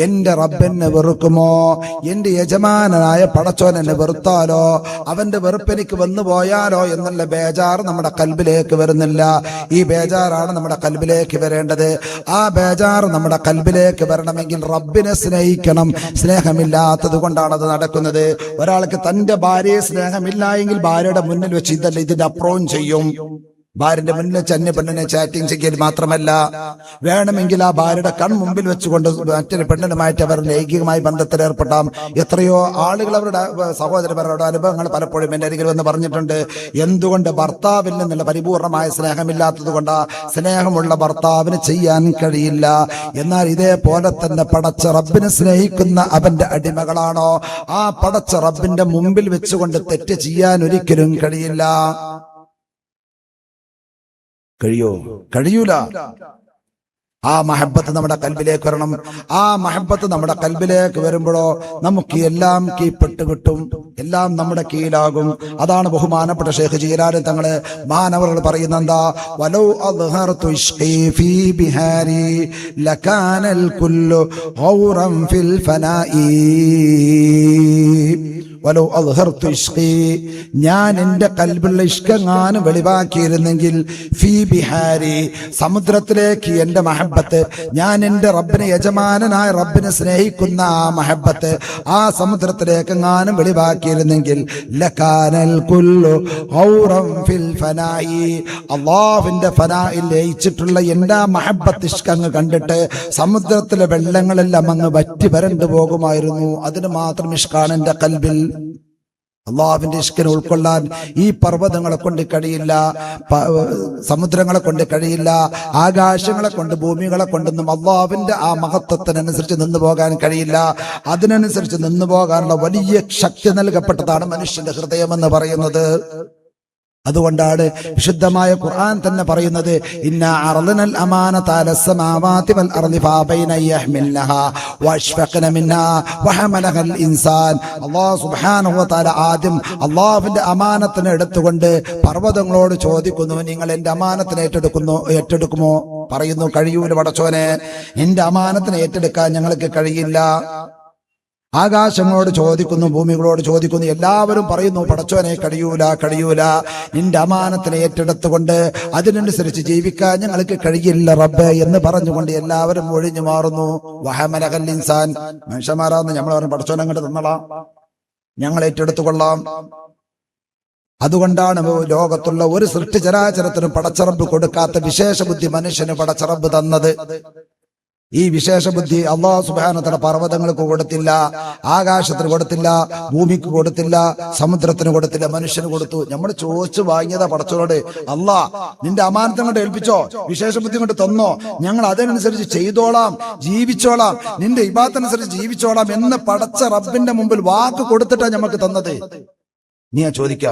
എന്റെ റബ്ബെന്നെ വെറുക്കുമോ? എന്റെ യജമാനനായ പടച്ചോൻ എന്നെ വെറുത്താലോ, അവന്റെ വെറുപ്പ് എനിക്ക് വന്നു പോയാലോ എന്നുള്ള ബേജാറ് നമ്മുടെ കൽബിലേക്ക് വരുന്നില്ല. ഈ ബേജാറാണ് നമ്മുടെ കൽബിലേക്ക് വരേണ്ടത്. ആ ബേജാറ് നമ്മുടെ കൽബിലേക്ക് വരണമെങ്കിൽ റബ്ബിനെ സ്നേഹിക്കണം. സ്നേഹമില്ലാത്തത് കൊണ്ടാണ് അത് നടക്കുന്നത്. ഒരാൾക്ക് തന്റെ ഭാര്യയെ സ്നേഹമില്ല എങ്കിൽ ഭാര്യയുടെ മുന്നിൽ വെച്ച് ഇതല്ല ഇതിന്റെ അപ്പുറവും ചെയ്യും. ഭാര്യന്റെ മുന്നിൽ വെച്ച് അന്യ പെണ്ണിനെ ചാറ്റിംഗ് ചെയ്യൽ മാത്രമല്ല, വേണമെങ്കിൽ ആ ഭാര്യയുടെ കൺമുമ്പിൽ വെച്ചുകൊണ്ട് മറ്റൊരു പെണ്ണിനുമായിട്ട് അവർ ലൈംഗികമായി ബന്ധത്തിൽ ഏർപ്പെട്ടാം. എത്രയോ ആളുകൾ അവരുടെ സഹോദരന്മാരുടെ അനുഭവങ്ങൾ പലപ്പോഴും എന്റെ അരികിൽ വന്ന് പറഞ്ഞിട്ടുണ്ട്. എന്തുകൊണ്ട്? ഭർത്താവിൽ നിന്നുള്ള പരിപൂർണമായ സ്നേഹമില്ലാത്തത് കൊണ്ടാ. സ്നേഹമുള്ള ഭർത്താവിന് ചെയ്യാൻ കഴിയില്ല. എന്നാൽ ഇതേപോലെ തന്നെ പടച്ച റബ്ബിനെ സ്നേഹിക്കുന്ന അവന്റെ അടിമകളാണോ, ആ പടച്ച റബ്ബിന്റെ മുമ്പിൽ വെച്ചുകൊണ്ട് തെറ്റ് ചെയ്യാൻ ഒരിക്കലും കഴിയില്ല. കഴിയൂല. ആ മഹബത്ത് നമ്മുടെ കൽബിലേക്ക് വരണം. ആ മഹബത്ത് നമ്മുടെ കൽബിലേക്ക് വരുമ്പോഴോ നമുക്ക് എല്ലാം കീഴ്പ്പെട്ട് കിട്ടും, എല്ലാം നമ്മുടെ കീഴിലാകും. അതാണ് ബഹുമാനപ്പെട്ട ഷേഖ് ജീലാനി തങ്ങള് മാനവറുകൾ പറയുന്ന എന്താ, വലൗ അദ്ഹർതു ഇശ്ഖി ഫീ ബിഹാരി ലകാനൽ കുല്ലു ഗൗറൻ ഫിൽ ഫനാഇ വലോ അദ്ഹർതു ഇഷ്ഖി, ഞാൻ എന്റെ കൽബിലുള്ള ഇഷ്കെങ്ങാനും വെളിവാക്കിയിരുന്നെങ്കിൽ ഫീ ബിഹാരി, സമുദ്രത്തിലേക്ക് എന്റെ മഹബത്ത്, ഞാൻ എന്റെ റബ്ബിനെ, യജമാനനായ റബ്ബിനെ സ്നേഹിക്കുന്ന ആ മഹബത്ത് ആ സമുദ്രത്തിലേക്ക് എങ്ങാനും വെളിവാക്കിയിരുന്നെങ്കിൽ ലകാനൽ കുല്ലു ഔറം ഫിൽ ഫനായി, അല്ലാഹുവിന്റെ ഫനായിൽ ലയിച്ചിട്ടുള്ള എന്റെ മഹബത്ത് ഇഷ്കങ്ങ് കണ്ടിട്ട് സമുദ്രത്തിലെ വെള്ളങ്ങളെല്ലാം അങ്ങ് വറ്റി വരണ്ടു പോകുമായിരുന്നു. അതിന് മാത്രം ഇഷ്കാണ് എന്റെ കൽബിൽ. അള്ളാഹുവിന്റെ ഇഷ്കിനെ ഉൾക്കൊള്ളാൻ ഈ പർവ്വതങ്ങളെ കൊണ്ട് കഴിയില്ല, സമുദ്രങ്ങളെ കൊണ്ട് കഴിയില്ല, ആകാശങ്ങളെ കൊണ്ട്, ഭൂമികളെ കൊണ്ടൊന്നും അള്ളാഹുവിന്റെ ആ മഹത്വത്തിനനുസരിച്ച് നിന്നു പോകാൻ കഴിയില്ല. അതിനനുസരിച്ച് നിന്നു പോകാനുള്ള വലിയ ശക്തി നൽകപ്പെട്ടതാണ് മനുഷ്യന്റെ ഹൃദയമെന്ന് പറയുന്നത്. അതുകൊണ്ടാണ് വിശുദ്ധമായ ഖുർആൻ തന്നെ പറയുന്നത്, ഇന്നാ അർളനൽ അമാനത അലസ് സമാവാതി വൽ അർളി ഫഅബൈന യഹ്മിൽനഹാ വഅശ്ഫഖന മിൻഹാ വഹമലഹൽ ഇൻസാൻ. അല്ലാഹു സുബ്ഹാനഹു വ തആല ആദ്യം അല്ലാഹുവിന്റെ അമാനത്തിനെ എടുത്തുകൊണ്ട് പർവ്വതങ്ങളോട് ചോദിക്കുന്നു, നിങ്ങൾ എന്റെ അമാനത്തിനെ ഏറ്റെടുക്കുമോ? പറയുന്നു, കഴിയൂല പടച്ചോനെ, എന്റെ അമാനത്തിനെ ഏറ്റെടുക്കാൻ ഞങ്ങൾക്ക് കഴിയില്ല. ആകാശങ്ങളോട് ചോദിക്കുന്നു, ഭൂമികളോട് ചോദിക്കുന്നു, എല്ലാവരും പറയുന്നു, പടച്ചോനെ കഴിയൂല, നിന്റെ അമാനത്തിനെ ഏറ്റെടുത്തുകൊണ്ട് അതിനനുസരിച്ച് ജീവിക്കാൻ ഞങ്ങൾക്ക് കഴിയില്ല റബ്ബേ എന്ന് പറഞ്ഞുകൊണ്ട് എല്ലാവരും ഒഴിഞ്ഞു മാറുന്നു. വഹമലഹൽ ഇൻസാൻ, മനുഷ്യന്മാരാന്ന് നമ്മൾ പറഞ്ഞു, പടച്ചോനെ അങ്ങോട്ട് തന്നളാം, ഞങ്ങൾ ഏറ്റെടുത്തുകൊള്ളാം. അതുകൊണ്ടാണ് ലോകത്തുള്ള ഒരു സൃഷ്ടിചരാചരത്തിനും പടച്ചറബ് കൊടുക്കാത്ത വിശേഷ ബുദ്ധി മനുഷ്യന് പടച്ചറബ് തന്നത്. ഈ വിശേഷ ബുദ്ധി അല്ലാഹു സുബ്ഹാനഹു വ തആല പർവ്വതങ്ങൾക്ക് കൊടുത്തില്ല, ആകാശത്തിന് കൊടുത്തില്ല, ഭൂമിക്ക് കൊടുത്തില്ല, സമുദ്രത്തിന് കൊടുത്തില്ല, മനുഷ്യന് കൊടുത്തു. നമ്മൾ ചോദിച്ചു വാങ്ങിയതാ പടച്ചോനോട്, അല്ലാ നിന്റെ അമാനത്ത് കൊണ്ട് ഏൽപ്പിച്ചോ, വിശേഷ ബുദ്ധി കൊണ്ട് തന്നോ, ഞങ്ങൾ അതിനനുസരിച്ച് ചെയ്തോളാം, ജീവിച്ചോളാം, നിന്റെ ഇബാദത്തനുസരിച്ച് ജീവിച്ചോളാം എന്ന് പടച്ച റബ്ബിന്റെ മുമ്പിൽ വാക്ക് കൊടുത്തിട്ടാ നമുക്ക് തന്നത്. നീ ചോദിക്ക,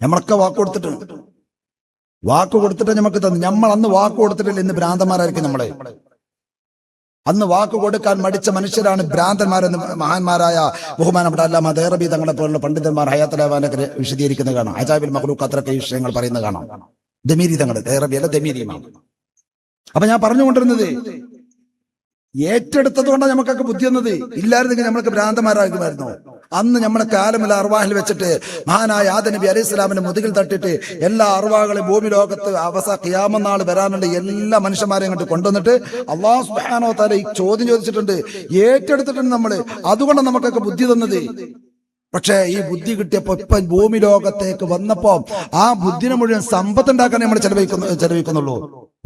നമ്മളൊക്കെ വാക്ക് കൊടുത്തിട്ട് നമുക്ക് തന്നു. നമ്മൾ അന്ന് വാക്ക് കൊടുത്തിട്ടില്ല, ഇന്ന് ഭ്രാന്തന്മാരായിരിക്കും നമ്മളെ. അന്ന് വാക്ക് കൊടുക്കാൻ മടിച്ച മനുഷ്യരാണ് ഭ്രാന്തന്മാരെന്ന് മഹാന്മാരായ ബഹുമാനപ്പെട്ട അല്ലാമ ദൈറബി തങ്ങളെ പോലുള്ള പണ്ഡിതന്മാർ ഹയാത്തുൽ വിശദീകരിക്കുന്നത് കാണാം. അജാബിൽ മഖ്ലൂഖ് അത്രയൊക്കെ വിഷയങ്ങൾ പറയുന്നത് കാണാം. ദമീരി തങ്ങൾ, ദൈറബി അല്ല ദമീരിയുമാണ്. അപ്പൊ ഞാൻ പറഞ്ഞുകൊണ്ടിരുന്നത്, ഏറ്റെടുത്തത് കൊണ്ടാണ് നമുക്കൊക്കെ ബുദ്ധി വന്നത്. ഇല്ലായിരുന്നെങ്കിൽ നമ്മൾക്ക് ഭ്രാന്തന്മാരാകുമായിരുന്നു. അന്ന് നമ്മളെ കാലമില്ല അർവാഹിൽ വെച്ചിട്ട് മഹാനായ ആദം നബി അലൈഹി സ്വലാമിന്റെ മുതുകിൽ തട്ടിട്ട് എല്ലാ അർവാകളെയും ഭൂമി ലോകത്ത് ഖിയാമത്ത് നാൾ വരാനുള്ള എല്ലാ മനുഷ്യന്മാരെയും കൊണ്ട് കൊണ്ടുവന്നിട്ട് അല്ലാഹു സുബ്ഹാനഹു വ തആല ഈ ചോദ്യം ചോദിച്ചിട്ടുണ്ട്, ഏറ്റെടുത്തിട്ടുണ്ട് നമ്മള്. അതുകൊണ്ടാണ് നമുക്കൊക്കെ ബുദ്ധി തന്നത്. പക്ഷെ ഈ ബുദ്ധി കിട്ടിയപ്പോ ഇപ്പൊ ഭൂമി ലോകത്തേക്ക് വന്നപ്പോ ആ ബുദ്ധിനെ മുഴുവൻ സമ്പത്ത് ഉണ്ടാക്കാനേ നമ്മൾ ചെലവഴിക്കുന്നുള്ളൂ.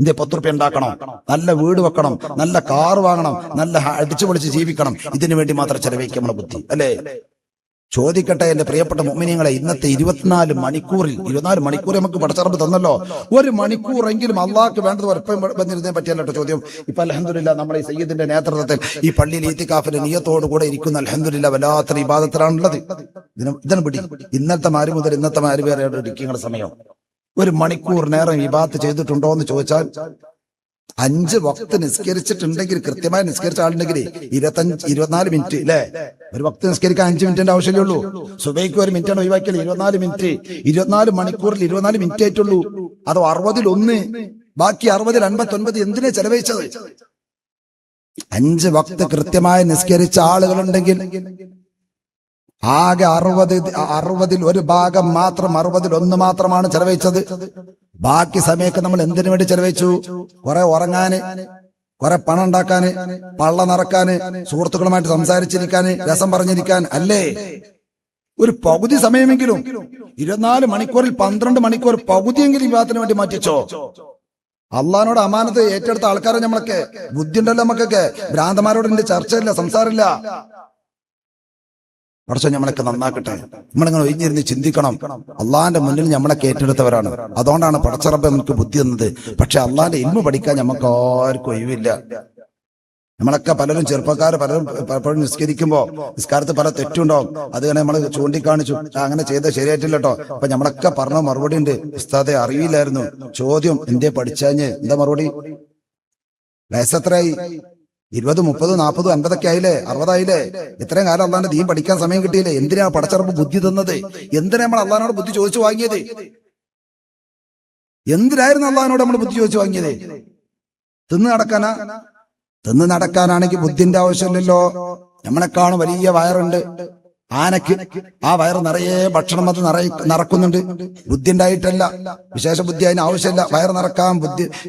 ഇന്ത്യ 10 റുപ്യ ഉണ്ടാക്കണം, നല്ല വീട് വെക്കണം, നല്ല കാർ വാങ്ങണം, നല്ല അടിച്ചു പൊളിച്ച് ജീവിക്കണം, ഇതിനു വേണ്ടി മാത്രം ചെലവഴിക്കും നമ്മളെ ബുദ്ധി, അല്ലേ? ചോദിക്കട്ടെ എന്റെ പ്രിയപ്പെട്ട മുഅ്മിനീങ്ങളെ, ഇന്നത്തെ 24 മണിക്കൂർ നമുക്ക് പടച്ചറബ് തന്നല്ലോ. ഒരു മണിക്കൂറെങ്കിലും അള്ളാഹ്ക്ക് വേണ്ടത് ഒരപ്പം വന്നിരുന്നേ പറ്റിയല്ലോ ചോദ്യം. ഇപ്പൊ അൽഹംദുലില്ലാഹ് നമ്മുടെ ഈ സയ്യിദിന്റെ നേതൃത്വത്തിൽ ഈ പള്ളിയിൽ ഈത്തിക്കാഫിന്റെ നിയ്യത്തോടു കൂടെ ഇരിക്കുന്ന അൽഹംദുലില്ലാഹ് വല്ലാത്തൊരു ഇബാദത്തിലാണുള്ളത്. ഇതിനെ പിടി. ഇന്നത്തെ മാരി മുതൽ ഇന്നത്തെ മാരി വരെ ഇരിക്കുന്ന സമയം ഒരു മണിക്കൂർ നേരം ഇബാദത്ത് ചെയ്തിട്ടുണ്ടോ എന്ന് ചോദിച്ചാൽ 5 വക്ത് നിസ്കരിച്ചിട്ടുണ്ടെങ്കിൽ, കൃത്യമായി നിസ്കരിച്ച ആളുണ്ടെങ്കിൽ 24 മിനിറ്റ്, അല്ലെ? ഒരു വക്ത് നിസ്കരിക്കാൻ 5 മിനിറ്റിന്റെ ആവശ്യമേ ഉള്ളൂ. സുബൈക്ക് 1 മിനിറ്റാണ് ഒഴിവാക്കിയാൽ 24 മിനിറ്റ്. 24 മണിക്കൂറിൽ 24 മിനിറ്റ് ആയിട്ടുള്ളൂ. അതോ 60-ൽ 1, ബാക്കി 60-ൽ 59 എന്തിനെ ചെലവഴിച്ചത്? 5 വക്ത് കൃത്യമായി നിസ്കരിച്ച ആളുകളുണ്ടെങ്കിൽ ആകെ 60-ൽ ഒരു ഭാഗം മാത്രം, 60-ൽ 1 മാത്രമാണ് ചെലവഴിച്ചത്. ബാക്കി സമയമൊക്കെ നമ്മൾ എന്തിനു വേണ്ടി ചെലവഴിച്ചു? കുറെ ഉറങ്ങാന്, കുറെ പണം ഉണ്ടാക്കാന്, പള്ള നിറക്കാന്, സുഹൃത്തുക്കളുമായിട്ട് സംസാരിച്ചിരിക്കാന്, രസം പറഞ്ഞിരിക്കാൻ, അല്ലേ? ഒരു പകുതി സമയമെങ്കിലും 24 മണിക്കൂറിൽ 12 മണിക്കൂർ പകുതിയെങ്കിലും വിവാഹത്തിന് വേണ്ടി മാറ്റിച്ചോ? അള്ളഹാനോട് അമാനത്ത് ഏറ്റെടുത്ത ആൾക്കാരെ നമ്മളൊക്കെ ബുദ്ധി ഉണ്ടല്ലോ നമുക്കൊക്കെ. ഭ്രാന്തമാരോട് എന്റെ ചർച്ചയില്ല, സംസാരമില്ല. കുറച്ച് നമ്മളൊക്കെ നന്നാക്കട്ടെ. നമ്മളിങ്ങനെ ഒഴിഞ്ഞിരുന്ന് ചിന്തിക്കണം. അള്ളാഹിന്റെ മുന്നിൽ നമ്മളൊക്കെ ഏറ്റെടുത്തവരാണ്. അതുകൊണ്ടാണ് പടച്ചറബ് നമുക്ക് ബുദ്ധി തന്നത്. പക്ഷെ അള്ളാഹിന്റെ ഇൽമു പഠിക്കാൻ നമുക്ക് ആർക്കും ഒഴിവില്ല. നമ്മളൊക്കെ പലരും പലപ്പോഴും നിസ്കരിക്കുമ്പോ നിസ്കാരത്ത് പല തെറ്റുണ്ടാവും. അത് തന്നെ നമ്മൾ ചൂണ്ടിക്കാണിച്ചു, അങ്ങനെ ചെയ്ത ശരിയായിട്ടില്ല കേട്ടോ. അപ്പൊ നമ്മളൊക്കെ പറഞ്ഞ മറുപടി ഉണ്ട്, ഉസ്താദെ അറിയില്ലായിരുന്നു. ചോദ്യം എന്തേ പഠിച്ചാഞ്ഞ്? എന്താ മറുപടി? വയസ്സെത്രയായി? 20, 30, 40, 50 ആയില്ലേ? 60 ആയില്ലേ? ഇത്രയും കാലം അള്ളാന്റെ ദീൻ പഠിക്കാൻ സമയം കിട്ടിയില്ലേ? എന്തിനാ പടച്ചറബ് ബുദ്ധി തന്നത്? എന്തിനാ നമ്മൾ അള്ളഹാനോട് ബുദ്ധി ചോദിച്ചു വാങ്ങിയത്? എന്തിനായിരുന്നു അള്ളഹാനോട് നമ്മൾ ബുദ്ധി ചോദിച്ചു വാങ്ങിയത്? തിന്ന് നടക്കാനാണെങ്കിൽ ബുദ്ധിന്റെ ആവശ്യമില്ലല്ലോ. നമ്മളെക്കാളും വലിയ വയറുണ്ട്, ആനക്ക് ആ വയറ് നിറയെ ഭക്ഷണം അത് നിറക്കുന്നുണ്ട്. ബുദ്ധി ഉണ്ടായിട്ടല്ല, വിശേഷ ബുദ്ധി അതിന് ആവശ്യമില്ല. വയറ് നിറക്കാൻ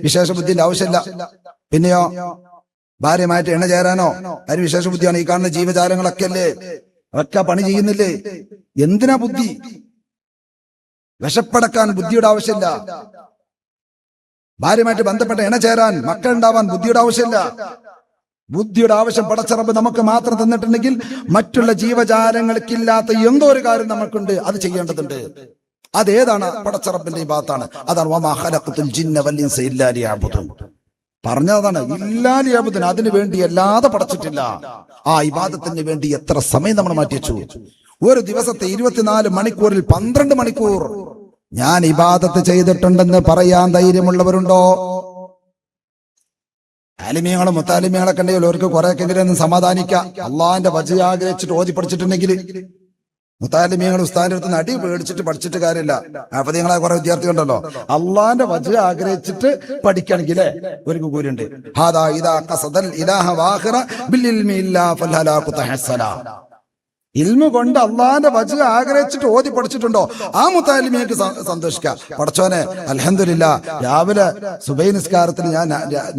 വിശേഷ ബുദ്ധിന്റെ ആവശ്യമില്ല. പിന്നെയോ ഭാര്യമായിട്ട് എണ്ണ ചേരാനോ അതിന് വിശേഷ ബുദ്ധിയാണ്. ഈ കാണുന്ന ജീവജാലങ്ങളൊക്കെ അല്ലേ, അതൊക്കെ പണി ചെയ്യുന്നില്ലേ? എന്തിനാ ബുദ്ധി? വിശപ്പടക്കാൻ ബുദ്ധിയുടെ ആവശ്യമില്ല. ഭാര്യമായിട്ട് ബന്ധപ്പെട്ട എണ്ണ ചേരാൻ, മക്കളുണ്ടാവാൻ ബുദ്ധിയുടെ ആവശ്യമില്ല. ബുദ്ധിയുടെ ആവശ്യം പടച്ച റബ്ബ് നമുക്ക് മാത്രം തന്നിട്ടുണ്ടെങ്കിൽ മറ്റുള്ള ജീവജാലങ്ങൾക്കില്ലാത്ത എന്തോ ഒരു കാര്യം നമുക്കുണ്ട്, അത് ചെയ്യേണ്ടതുണ്ട്. അതേതാണ്? പടച്ച റബ്ബിന്റെ ഇബാദത്താണ്. അതാണ് വമാ ഖലഖതുൽ ജിന്ന വൽ ഇൻസ ഇല്ലാ ലിയഅ്ബുദൂൻ. പറഞ്ഞതാണ് ഇല്ലാ ലിയഅ്ബുദൂൻ, അതിനു വേണ്ടി അല്ലാതെ പടച്ചിട്ടില്ല. ആ ഇബാദത്തിന് വേണ്ടി എത്ര സമയം നമ്മൾ മാറ്റിവെച്ചു. ഒരു ദിവസത്തെ 24 മണിക്കൂറിൽ 12 മണിക്കൂർ ഞാൻ ഇബാദത്ത് ചെയ്തിട്ടുണ്ടെന്ന് പറയാൻ ധൈര്യമുള്ളവരുണ്ടോ? ആലിമീങ്ങളും മുത്താലിമീങ്ങളൊക്കെ ഉണ്ടെങ്കിൽ അവർക്ക് കുറെയൊക്കെങ്കിലും സമാധാനിക്കാം. അള്ളാഹിന്റെ വജ് ആഗ്രഹിച്ചിട്ട് ഓതി പഠിച്ചിട്ടുണ്ടെങ്കിൽ മുത്താലിമീങ്ങൾ ഉസ്താദിന്റെ അടുത്ത് നടി പേടിച്ചിട്ട് പഠിച്ചിട്ട് കാര്യമില്ല. അപ്പൊ നിങ്ങളെ കുറെ വിദ്യാർത്ഥികളുണ്ടല്ലോ, അള്ളാഹിന്റെ വജ് ആഗ്രഹിച്ചിട്ട് പഠിക്കണമെങ്കിൽ ഒരു കൂരുണ്ട്. ഇൽമ കൊണ്ട് അള്ളാഹിന്റെ വജ് ആഗ്രഹിച്ചിട്ട് ഓതി പഠിച്ചിട്ടുണ്ടോ? ആ മുത്താലിമിയക്ക് സന്തോഷിക്കാം. പഠിച്ചോനെ അൽഹംദുലില്ലാ, രാവിലെ സുബൈ നിസ്കാരത്തിന് ഞാൻ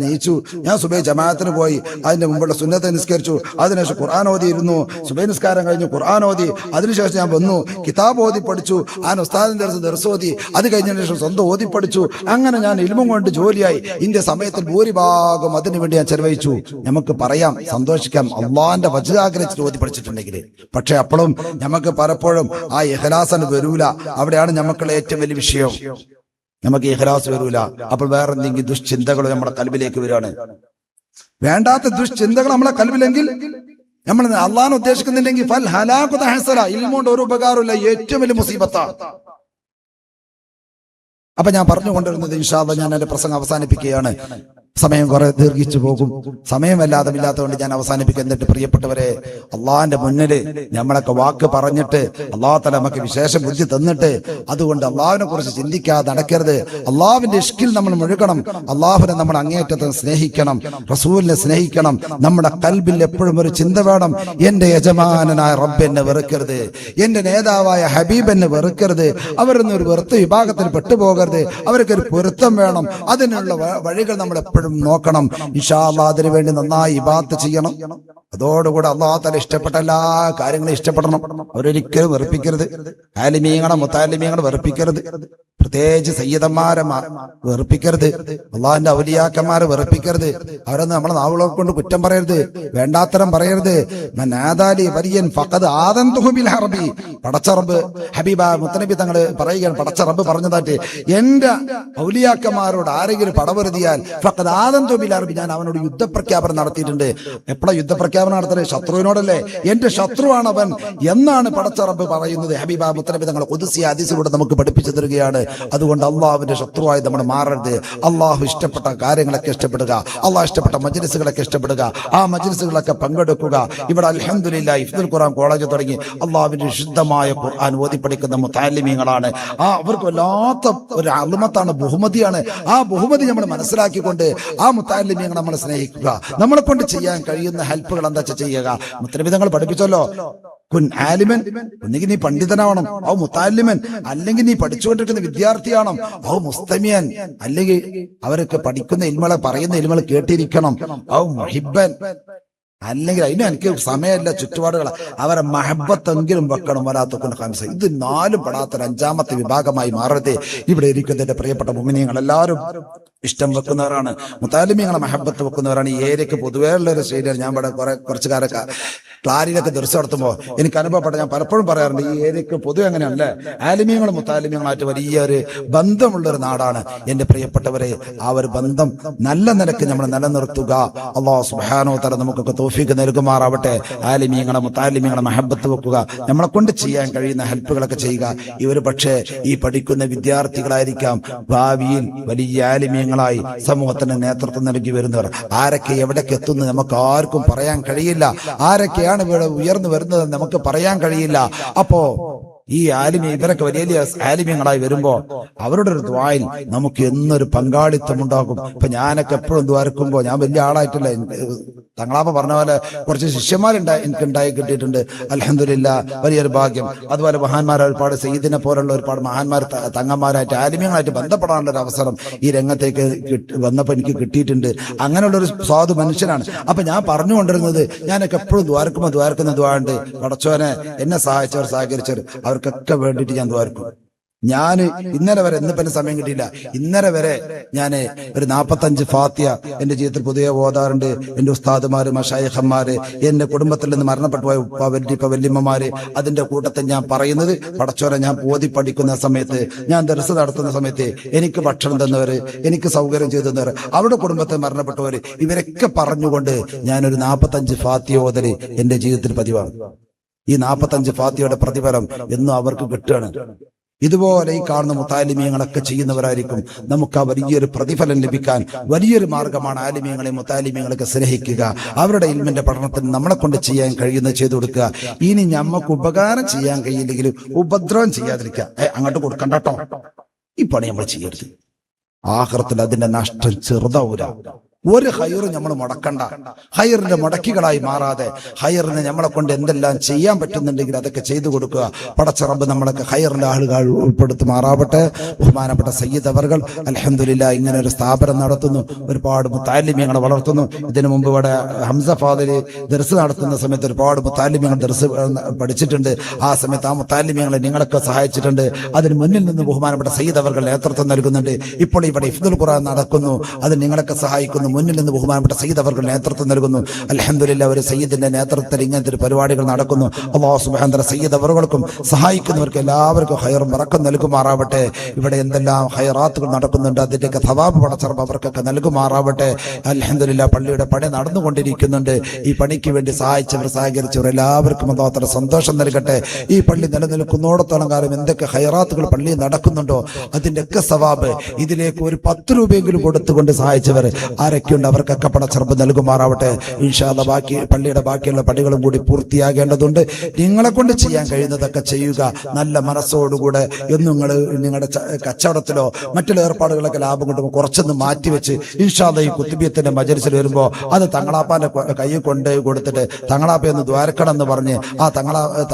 നയിച്ചു. ഞാൻ സുബൈ ജമാഅത്തിന് പോയി, അതിന്റെ മുമ്പുള്ള സുന്നത്തെ നിസ്കരിച്ചു, അതിനുശേഷം ഖുർആൻ ഓതിയിരുന്നു. സുബൈ നിസ്കാരം കഴിഞ്ഞു ഖുർആൻ ഓതി, അതിനുശേഷം ഞാൻ വന്നു കിതാബ് ഓതി പഠിച്ചു. ആ ഉസ്താദിന്റെ ദർസ് ഓതി, അത് കഴിഞ്ഞതിന് ശേഷം സ്വന്തം ഓതി പഠിച്ചു. അങ്ങനെ ഞാൻ ഇൽമും കൊണ്ട് ജോലിയായി. ഇന്ത്യ സമയത്തിൽ ഭൂരിഭാഗം അതിനു വേണ്ടി ഞാൻ ചെലവഴിച്ചു. നമുക്ക് പറയാം, സന്തോഷിക്കാം, അള്ളാഹിന്റെ വജ് ആഗ്രഹിച്ചിട്ട് ഓതി പഠിച്ചിട്ടുണ്ടെങ്കിൽ. പക്ഷെ അപ്പോഴും നമുക്ക് പലപ്പോഴും ആ ഇഖ്ലാസ് വരൂല. അവിടെയാണ് നമുക്കുള്ള ഏറ്റവും വലിയ വിഷയം. നമുക്ക് ഇഖ്ലാസ് വരൂല. അപ്പോൾ വേറെ എന്തെങ്കിലും ദുഷ്ചിന്തകൾ നമ്മുടെ കൽബിലേക്ക് വരികയാണ്. വേണ്ടാത്ത ദുഷ്ചിന്തകൾ നമ്മളെ കൽബിലെങ്കിൽ, നമ്മൾ അള്ളാഹ് ഉദ്ദേശിക്കുന്നില്ലെങ്കിൽ ഫൽ ഹലാഖു തഹസല, ഇൽമുകൊണ്ട് ഒരു ഉപകാരമില്ല, ഏറ്റവും വലിയ മുസീബത്താ. അപ്പൊ ഞാൻ പറഞ്ഞുകൊണ്ടിരുന്നത്, ഇൻഷാ അല്ലാഹ് ഞാൻ എന്റെ പ്രസംഗം അവസാനിപ്പിക്കുകയാണ്. സമയം കുറെ ദീർഘിച്ചു പോകും. സമയമല്ലാത്തതുകൊണ്ട് ഞാൻ അവസാനിപ്പിക്കുക. എന്നിട്ട് പ്രിയപ്പെട്ടവരെ, അള്ളാഹിന്റെ മുന്നില് നമ്മളൊക്കെ വാക്ക് പറഞ്ഞിട്ട് അള്ളാഹു തആല നമുക്ക് വിശേഷ ബുദ്ധി തന്നിട്ട്, അതുകൊണ്ട് അള്ളാഹുവിനെ കുറിച്ച് ചിന്തിക്കാതെ നടക്കരുത്. അള്ളാഹുവിന്റെ ഇഷ്കിൽ നമ്മൾ മുഴുകണം. അള്ളാഹുവിനെ നമ്മൾ അങ്ങേയറ്റത്തെ സ്നേഹിക്കണം, റസൂലിനെ സ്നേഹിക്കണം. നമ്മുടെ കൽബിൽ എപ്പോഴും ഒരു ചിന്ത വേണം, എന്റെ യജമാനനായ റബ്ബ് എന്നെ വെറുക്കരുത്, എന്റെ നേതാവായ ഹബീബ് എന്നെ വെറുക്കരുത്, അവരൊന്നും ഒരു വെറുത്ത വിഭാഗത്തിൽ പെട്ടുപോകരുത്, അവർക്കൊരു പൊരുത്തം വേണം. അതിനുള്ള വഴികൾ നമ്മൾ എപ്പോഴും നോക്കണം. ഇൻഷാ അല്ലാഹ് അതിനു വേണ്ടി നന്നായി ഇബാദത്ത് ചെയ്യണം. അതോടുകൂടെ അള്ളാഹു തആല ഇഷ്ടപ്പെട്ട എല്ലാ കാര്യങ്ങളും ഇഷ്ടപ്പെടണം. അവരൊരിക്കലും വെറുപ്പിക്കരുത്. ആലിമീങ്ങളെ മുത്താലിമീങ്ങളെ വെറുപ്പിക്കരുത്. പ്രത്യേകിച്ച് സയ്യിദന്മാരെ വെറുപ്പിക്കരുത്. അള്ളാഹിന്റെ ഔലിയാക്കന്മാരെ വെറുപ്പിക്കരുത്. അവരൊന്നും നമ്മളെ നാവുകളെ കൊണ്ട് കുറ്റം പറയരുത്, വേണ്ടാത്തരം പറയരുത്. പടച്ച റബ്ബ് ഹബീബ മുത്തനബി തങ്ങൾ പറയുകയാണ്, പടച്ച റബ്ബ് പറഞ്ഞതായിട്ട്, എന്റെ ഔലിയാക്കന്മാരോട് ആരെങ്കിലും പടവരുതിയാൽ ഫഖദ് ആദന്തു ബിൽ ഹർബി, ഞാൻ അവനോട് യുദ്ധപ്രഖ്യാപനം നടത്തിയിട്ടുണ്ട്. എപ്പോഴാ യുദ്ധപ്രഖ്യാപനം നടത്തുന്നത്? ശത്രുവിനോടല്ലേ. എന്റെ ശത്രുവാണ് അവൻ എന്നാണ് പടച്ച റബ്ബ് പറയുന്നത്. ഹബീബ മുത്തനബി തങ്ങൾ ഖുദ്സി ഹദീസിലൂടെ നമുക്ക് പഠിപ്പിച്ചു തരികയാണ്. അതുകൊണ്ട് അള്ളാഹുവിന്റെ ശത്രുവായി നമ്മൾ മാറരുത്. അള്ളാഹു ഇഷ്ടപ്പെട്ട കാര്യങ്ങളൊക്കെ ഇഷ്ടപ്പെടുക, അള്ളാഹു ഇഷ്ടപ്പെട്ട മജ്ലിസുകളൊക്കെ ഇഷ്ടപ്പെടുക, ആ മജ്ലിസുകളൊക്കെ പങ്കെടുക്കുക. ഇവിടെ അൽഹംദുലില്ലാഹ് ഹിഫ്ദുൽ ഖുർആൻ കോളേജ് തുടങ്ങി അള്ളാഹുവിന്റെ വിശുദ്ധമായ ഖുർആൻ ഓതി പഠിക്കുന്ന മുതഅല്ലിമീങ്ങളാണ്. അവർക്ക് വല്ലാത്ത ഒരു അളുമത്താണ്, ബഹുമതിയാണ്. ആ ബഹുമതി നമ്മൾ മനസ്സിലാക്കിക്കൊണ്ട് ആ മുതഅല്ലിമീങ്ങളെ നമ്മൾ സ്നേഹിക്കുക. നമ്മളെ കൊണ്ട് ചെയ്യാൻ കഴിയുന്ന ഹെൽപ്പുകൾ എന്താ ചെയ്യുക? മുത്തനബി തങ്ങൾ പഠിപ്പിച്ചല്ലോ, കുൻ ആലിമൻ, ഒന്നുകിൽ നീ പണ്ഡിതനാവണം, ഔ മുതഅല്ലിമൻ, അല്ലെങ്കിൽ നീ പഠിച്ചുകൊണ്ടിരിക്കുന്ന വിദ്യാർത്ഥിയാവണം, ഔ മുസ്തമിയൻ, അല്ലെങ്കിൽ അവരൊക്കെ പഠിക്കുന്ന ഇൽമുകളെ പറയുന്ന ഇൽമുകൾ കേട്ടിരിക്കണം, ഔ മുഹിബ്ബൻ, അല്ലെങ്കിൽ അതിന് എനിക്ക് സമയമല്ല, ചുറ്റുപാടുകൾ, അവരെ മഹബത്തെങ്കിലും വെക്കണം. വലാത്തുക്കുൻ ഖംസ, ഇത് 4 പെടാത്തൊരു 5ാമത്തെ വിഭാഗമായി മാറരുത്. ഇവിടെ ഇരിക്കുന്നതിന്റെ പ്രിയപ്പെട്ട മുഅ്മിനീങ്ങൾ എല്ലാവരും ഇഷ്ടം വെക്കുന്നവരാണ്, മുതഅല്ലിമീങ്ങളെ മഹബത്ത് വെക്കുന്നവരാണ്. ഈ ഏരിയക്ക് പൊതുവേ ഉള്ള ഒരു ശൈലിയാണ്. ഞാൻ ഇവിടെ കുറച്ചു കാലൊക്കെ ക്ലാരിയിലൊക്കെ ദർസ് നടത്തുമ്പോൾ എനിക്ക് അനുഭവപ്പെട്ട, ഞാൻ പലപ്പോഴും പറയാറുണ്ട്, ഈ ഏരിയക്ക് പൊതുവെ അങ്ങനെയാണല്ലേ, ആലിമീങ്ങളും മുതഅല്ലിമീങ്ങളുമായിട്ട് വലിയൊരു ബന്ധമുള്ളൊരു നാടാണ്. എന്റെ പ്രിയപ്പെട്ടവരെ, ആ ഒരു ബന്ധം നല്ല നിലക്ക് നമ്മൾ നിലനിർത്തുക. അല്ലാഹു സുബ്ഹാനഹു വ തആല നമുക്കൊക്കെ തൗഫീഖ് നൽകുമാറാവട്ടെ. ആലിമീങ്ങളെ മുതഅല്ലിമീങ്ങളെ മഹബത്ത് വെക്കുക, നമ്മളെ കൊണ്ട് ചെയ്യാൻ കഴിയുന്ന ഹെൽപ്പുകളൊക്കെ ചെയ്യുക. ഇവർ പക്ഷേ ഈ പഠിക്കുന്ന വിദ്യാർത്ഥികളായിരിക്കാം ഭാവിയിൽ വലിയ ആലിമീങ്ങളായി സമൂഹത്തിന് നേതൃത്വം നൽകി വരുന്നവർ. ആരൊക്കെ എവിടേക്ക് എത്തുന്നു നമുക്ക് ആർക്കും പറയാൻ കഴിയില്ല. ആരൊക്കെയാണ് ഇവിടെ ഉയർന്നു വരുന്നത് നമുക്ക് പറയാൻ കഴിയില്ല. അപ്പോ ഈ ആലിമി ഇവരൊക്കെ വലിയ വലിയ ആലിമ്യങ്ങളായി വരുമ്പോ അവരുടെ ഒരു ദ്വായിൽ നമുക്ക് എന്നൊരു പങ്കാളിത്തം ഉണ്ടാകും. ഇപ്പൊ ഞാനൊക്കെ എപ്പോഴും ദ്വാരക്കുമ്പോ, ഞാൻ വലിയ ആളായിട്ടില്ല, തങ്ങളാപ്പ പറഞ്ഞ പോലെ കുറച്ച് ശിഷ്യന്മാരുണ്ടായി എനിക്ക് ഉണ്ടായി കിട്ടിയിട്ടുണ്ട്. അൽഹംദുലില്ലാ, വലിയൊരു ഭാഗ്യം. അതുപോലെ മഹാന്മാരെ ഒരുപാട് സയ്യിദിനെ പോലുള്ള ഒരുപാട് മഹാന്മാർ തങ്ങന്മാരായിട്ട് ആലിമ്യങ്ങളായിട്ട് ബന്ധപ്പെടാനുള്ള ഒരു അവസരം ഈ രംഗത്തേക്ക് വന്നപ്പോൾ എനിക്ക് കിട്ടിയിട്ടുണ്ട്. അങ്ങനെയുള്ള ഒരു സ്വാദു മനുഷ്യനാണ്. അപ്പൊ ഞാൻ പറഞ്ഞുകൊണ്ടിരുന്നത്, ഞാനൊക്കെ എപ്പോഴും ദ്വാരക്കുന്ന ദ്വാണ്ട് പടച്ചോനെ എന്നെ സഹായിച്ചവർ സഹകരിച്ചവർ അവർക്കൊക്കെ വേണ്ടിയിട്ട് ഞാൻ ദ്വാരക്കും. ഞാൻ ഇന്നലെ വരെ, ഇന്നിപ്പോ സമയം കിട്ടിയില്ല, ഇന്നലെ വരെ ഞാൻ ഒരു 45 ഫാത്തിയ എന്റെ ജീവിതത്തിൽ പൊതുവെ ഓതാറുണ്ട്. എന്റെ ഉസ്താദുമാര്, മശായിഖന്മാര്, എന്റെ കുടുംബത്തിൽ നിന്ന് മരണപ്പെട്ടു പോയ ഉപ്പ വല്യമ്മമാര്, അതിന്റെ കൂട്ടത്തിൽ ഞാൻ പറയുന്നത്, പടച്ചോനെ ഞാൻ ഓതി പഠിക്കുന്ന സമയത്ത്, ഞാൻ ദർസ് നടത്തുന്ന സമയത്ത് എനിക്ക് ഭക്ഷണം തന്നവര്, എനിക്ക് സൗകര്യം ചെയ്തു തന്നവര്, അവരുടെ കുടുംബത്തെ മരണപ്പെട്ടവര്, ഇവരൊക്കെ പറഞ്ഞുകൊണ്ട് ഞാനൊരു 45 ഫാത്തിയ ഓതല് എന്റെ ജീവിതത്തിൽ പതിവാണ്. ഈ 45 ഫാത്തിയയുടെ പ്രതിഫലം എന്നും അവർക്ക് കിട്ടുകയാണ്. ഇതുപോലെ ഈ കാണുന്ന മുത്താലിമീങ്ങളൊക്കെ ചെയ്യുന്നവരായിരിക്കും. നമുക്ക് ആ വലിയൊരു പ്രതിഫലം ലഭിക്കാൻ വലിയൊരു മാർഗമാണ് ആലിമീങ്ങളെ മുത്താലിമീങ്ങളൊക്കെ സ്നേഹിക്കുക. അവരുടെ ഇൽമിന്റെ പഠനത്തിന് നമ്മളെ കൊണ്ട് ചെയ്യാൻ കഴിയുന്നത് ചെയ്തു കൊടുക്കുക. ഇനി നമുക്ക് ഉപകാരം ചെയ്യാൻ കഴിയില്ലെങ്കിലും ഉപദ്രവം ചെയ്യാതിരിക്കുക. അങ്ങോട്ട് കൊടുക്കണ്ടോ, ഈ പണി നമ്മൾ ചെയ്യരുത്. ആഖിറത്തിൽ അതിന്റെ നഷ്ടം ചെറുതാവൂല. ഒരു ഹൈറും നമ്മൾ മുടക്കണ്ട. ഹൈറിന്റെ മുടക്കികളായി മാറാതെ ഹൈറിനെ നമ്മളെ കൊണ്ട് എന്തെല്ലാം ചെയ്യാൻ പറ്റുന്നുണ്ടെങ്കിൽ അതൊക്കെ ചെയ്തു കൊടുക്കുക. പടച്ച റബ്ബ് നമ്മളൊക്കെ ഹൈറിന്റെ ആളുകൾ ഉൾപ്പെടുത്തി മാറാവട്ടെ. ബഹുമാനപ്പെട്ട സയ്യിദ് അവർകൾ അൽഹംദുലില്ലാ ഇങ്ങനെ ഒരു സ്ഥാപനം നടത്തുന്നു, ഒരുപാട് മുത്താലിമ്യങ്ങളെ വളർത്തുന്നു. ഇതിനു മുമ്പ് ഇവിടെ ഹംസ ഫാദിൽ ദർസ് നടത്തുന്ന സമയത്ത് ഒരുപാട് മുത്താലിമ്യങ്ങൾ ദർസ് പഠിച്ചിട്ടുണ്ട്. ആ സമയത്ത് ആ മുത്താലിമ്യങ്ങളെ നിങ്ങളൊക്കെ സഹായിച്ചിട്ടുണ്ട്. അതിന് മുന്നിൽ നിന്ന് ബഹുമാനപ്പെട്ട സയ്യിദ് അവർകൾ നേതൃത്വം നൽകുന്നുണ്ട്. ഇപ്പോൾ ഇവിടെ ഹിഫ്ദുൽ ഖുർആൻ നടക്കുന്നു, അത് നിങ്ങളൊക്കെ സഹായിക്കുന്നു. മുന്നിൽ നിന്ന് ബഹുമാനപ്പെട്ട സയ്യിദ് അവർക്ക് നേതൃത്വം നൽകുന്നു. അൽഹംദുലില്ലാ, ഒരു സയ്യിദിന്റെ നേതൃത്വത്തിൽ ഇങ്ങനത്തെ ഒരു പരിപാടികൾ നടക്കുന്നു. അല്ലാഹു സുബ്ഹാനഹു വ തആല സയ്യിദ് അവർക്കും സഹായിക്കുന്നവർക്ക് എല്ലാവർക്കും ഖൈറും ബറക്കത്തും നൽകുമാറാവട്ടെ. ഇവിടെ എന്തെല്ലാം ഖൈറാത്തുകൾ നടക്കുന്നുണ്ട്, അതിന്റെയൊക്കെ സവാബ് പടച്ച റബ്ബ് അവർക്കൊക്കെ നൽകുമാറാവട്ടെ. അൽഹംദുലില്ലാ, പള്ളിയുടെ പണി നടന്നുകൊണ്ടിരിക്കുന്നുണ്ട്. ഈ പണിക്ക് വേണ്ടി സഹായിച്ചവർ സഹകരിച്ചവർ എല്ലാവർക്കും അല്ലാഹു തആല സന്തോഷം നൽകട്ടെ. ഈ പള്ളി നിലനിൽക്കുന്നോടത്തോളം കാലം എന്തൊക്കെ ഖൈറാത്തുകൾ പള്ളിയിൽ നടക്കുന്നുണ്ടോ അതിന്റെയൊക്കെ സവാബ് ഇതിലേക്ക് ഒരു 10 രൂപയെങ്കിലും കൊടുത്തുകൊണ്ട് സഹായിച്ചവർ ആരൊക്കെയുണ്ട് അവർക്കൊക്കെ പടച്ച റബ്ബ് നൽകുമാറാവട്ടെ. ഇൻഷാ അല്ലാഹ് ബാക്കി പള്ളിയുടെ ബാക്കിയുള്ള പണികളും കൂടി പൂർത്തിയാകേണ്ടതുണ്ട്. നിങ്ങളെ കൊണ്ട് ചെയ്യാൻ കഴിയുന്നതൊക്കെ ചെയ്യുക. നല്ല മനസ്സോടുകൂടെ എന്നും നിങ്ങളുടെ കച്ചവടത്തിലോ മറ്റുള്ള ഏർപ്പാടുകളൊക്കെ ലാഭം കിട്ടുമ്പോൾ കുറച്ചൊന്ന് മാറ്റിവെച്ച് ഇൻഷാ അല്ലാഹ് ഈ കുത്തുബിയത്തിന്റെ മജ്‌ലിസിൽ വരുമ്പോ അത് തങ്ങളാപ്പാന്റെ കയ്യിൽ കൊണ്ട് കൊടുത്തിട്ട് തങ്ങളാപ്പയൊന്ന് ദ്വാരക്കണം എന്ന് പറഞ്ഞ് ആ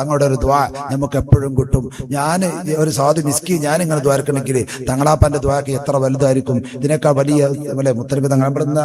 തങ്ങളുടെ ഒരു ദ്വാ നമുക്ക് എപ്പോഴും കിട്ടും. ഞാൻ ഒരു സാധു മിസ്കി ഞാനിങ്ങനെ ദ്വാരക്കണമെങ്കിൽ തങ്ങളാപ്പാന്റെ ദ്വാക്ക് എത്ര വലുതായിരിക്കും. ഇതിനേക്കാൾ വലിയ മുത്തനബി തങ്ങളപ്പെടുന്ന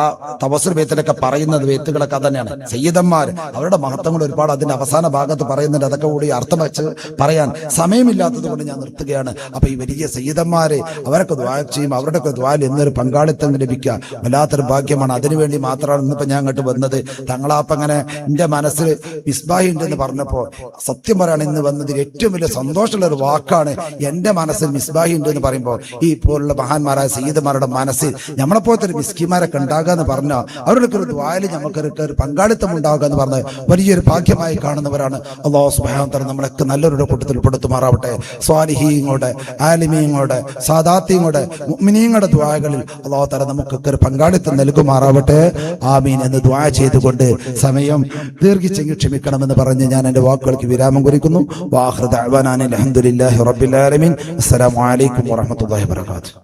ആ തവസ്സുൽ ബൈത്തിലൊക്കെ പറയുന്നത് ബൈത്തുകളൊക്കെ തന്നെയാണ്. സയ്യിദന്മാർ അവരുടെ മഹത്വങ്ങൾ ഒരുപാട് അതിന്റെ അവസാന ഭാഗത്ത് പറയുന്നുണ്ട്. അതൊക്കെ കൂടി അർത്ഥം വെച്ച് പറയാൻ സമയമില്ലാത്തത് കൊണ്ട് ഞാൻ നിർത്തുകയാണ്. അപ്പൊ ഈ വലിയ സയ്യിദന്മാര് അവരൊക്കെ ദ്വാ ചെയ്യും, അവരുടെ ഒക്കെ ദ്വായിൽ എന്നൊരു പങ്കാളിത്തം ലഭിക്കുക വല്ലാത്തൊരു ഭാഗ്യമാണ്. അതിനുവേണ്ടി മാത്രമാണ് ഇന്നിപ്പോ ഞാൻ അങ്ങോട്ട് വന്നത്. തങ്ങളാപ്പ അങ്ങനെ എന്റെ മനസ്സിൽ മിസ്ബാഹി ഉണ്ടെന്ന് പറഞ്ഞപ്പോ സത്യം പറയാണ്, ഇന്ന് വന്നതിൽ ഏറ്റവും വലിയ സന്തോഷമുള്ള ഒരു വാക്കാണ്. എന്റെ മനസ്സിൽ മിസ്ബാഹി ഉണ്ട് എന്ന് പറയുമ്പോൾ ഈ പോലുള്ള മഹാന്മാരായ സയ്യിദന്മാരുടെ മനസ്സിൽ നമ്മളെപ്പോലത്തെ ഒരു മിസ്കിമാരൊക്കെ ഉണ്ടാകുക എന്ന് പറഞ്ഞാൽ അവരുടെ ഒരു ദ്വായിൽ നമുക്കൊക്കെ ഒരു പങ്കാളിത്തം ഉണ്ടാവുക എന്ന് പറഞ്ഞ് വലിയൊരു ഭാഗ്യമായി കാണുന്നവരാണ്. അല്ലാഹു സുബ്ഹാനഹു വ തആല നമ്മളൊക്കെ നല്ലൊരു കൂട്ടത്തിൽ പെടുത്തുമാറാവട്ടെ. സ്വാലിഹീങ്ങളുടെ, ആലിമീങ്ങളുടെ, സാദാത്തീങ്ങളുടെ, മുഅ്മിനീങ്ങളുടെ ദ്വാകളിൽ അല്ലാഹു തആല നമുക്കൊക്കെ ഒരു പങ്കാളിത്തം നൽകുമാറാവട്ടെ. ആമീൻ എന്ന് ദ്വാ ചെയ്തുകൊണ്ട് സമയം ദീർഘിച്ചെങ്കിൽ ക്ഷമിക്കണമെന്ന് പറഞ്ഞ് ഞാൻ എന്റെ വാക്കുകൾക്ക് വിരാമം കുറിക്കുന്നു. വാഖിറു ദഅ്വാനാ അൽഹംദുലില്ലാഹി റബ്ബിൽ ആലമീൻ. അസ്സലാമു അലൈക്കും വറഹ്മത്തുള്ളാഹി വബറകാതുഹു.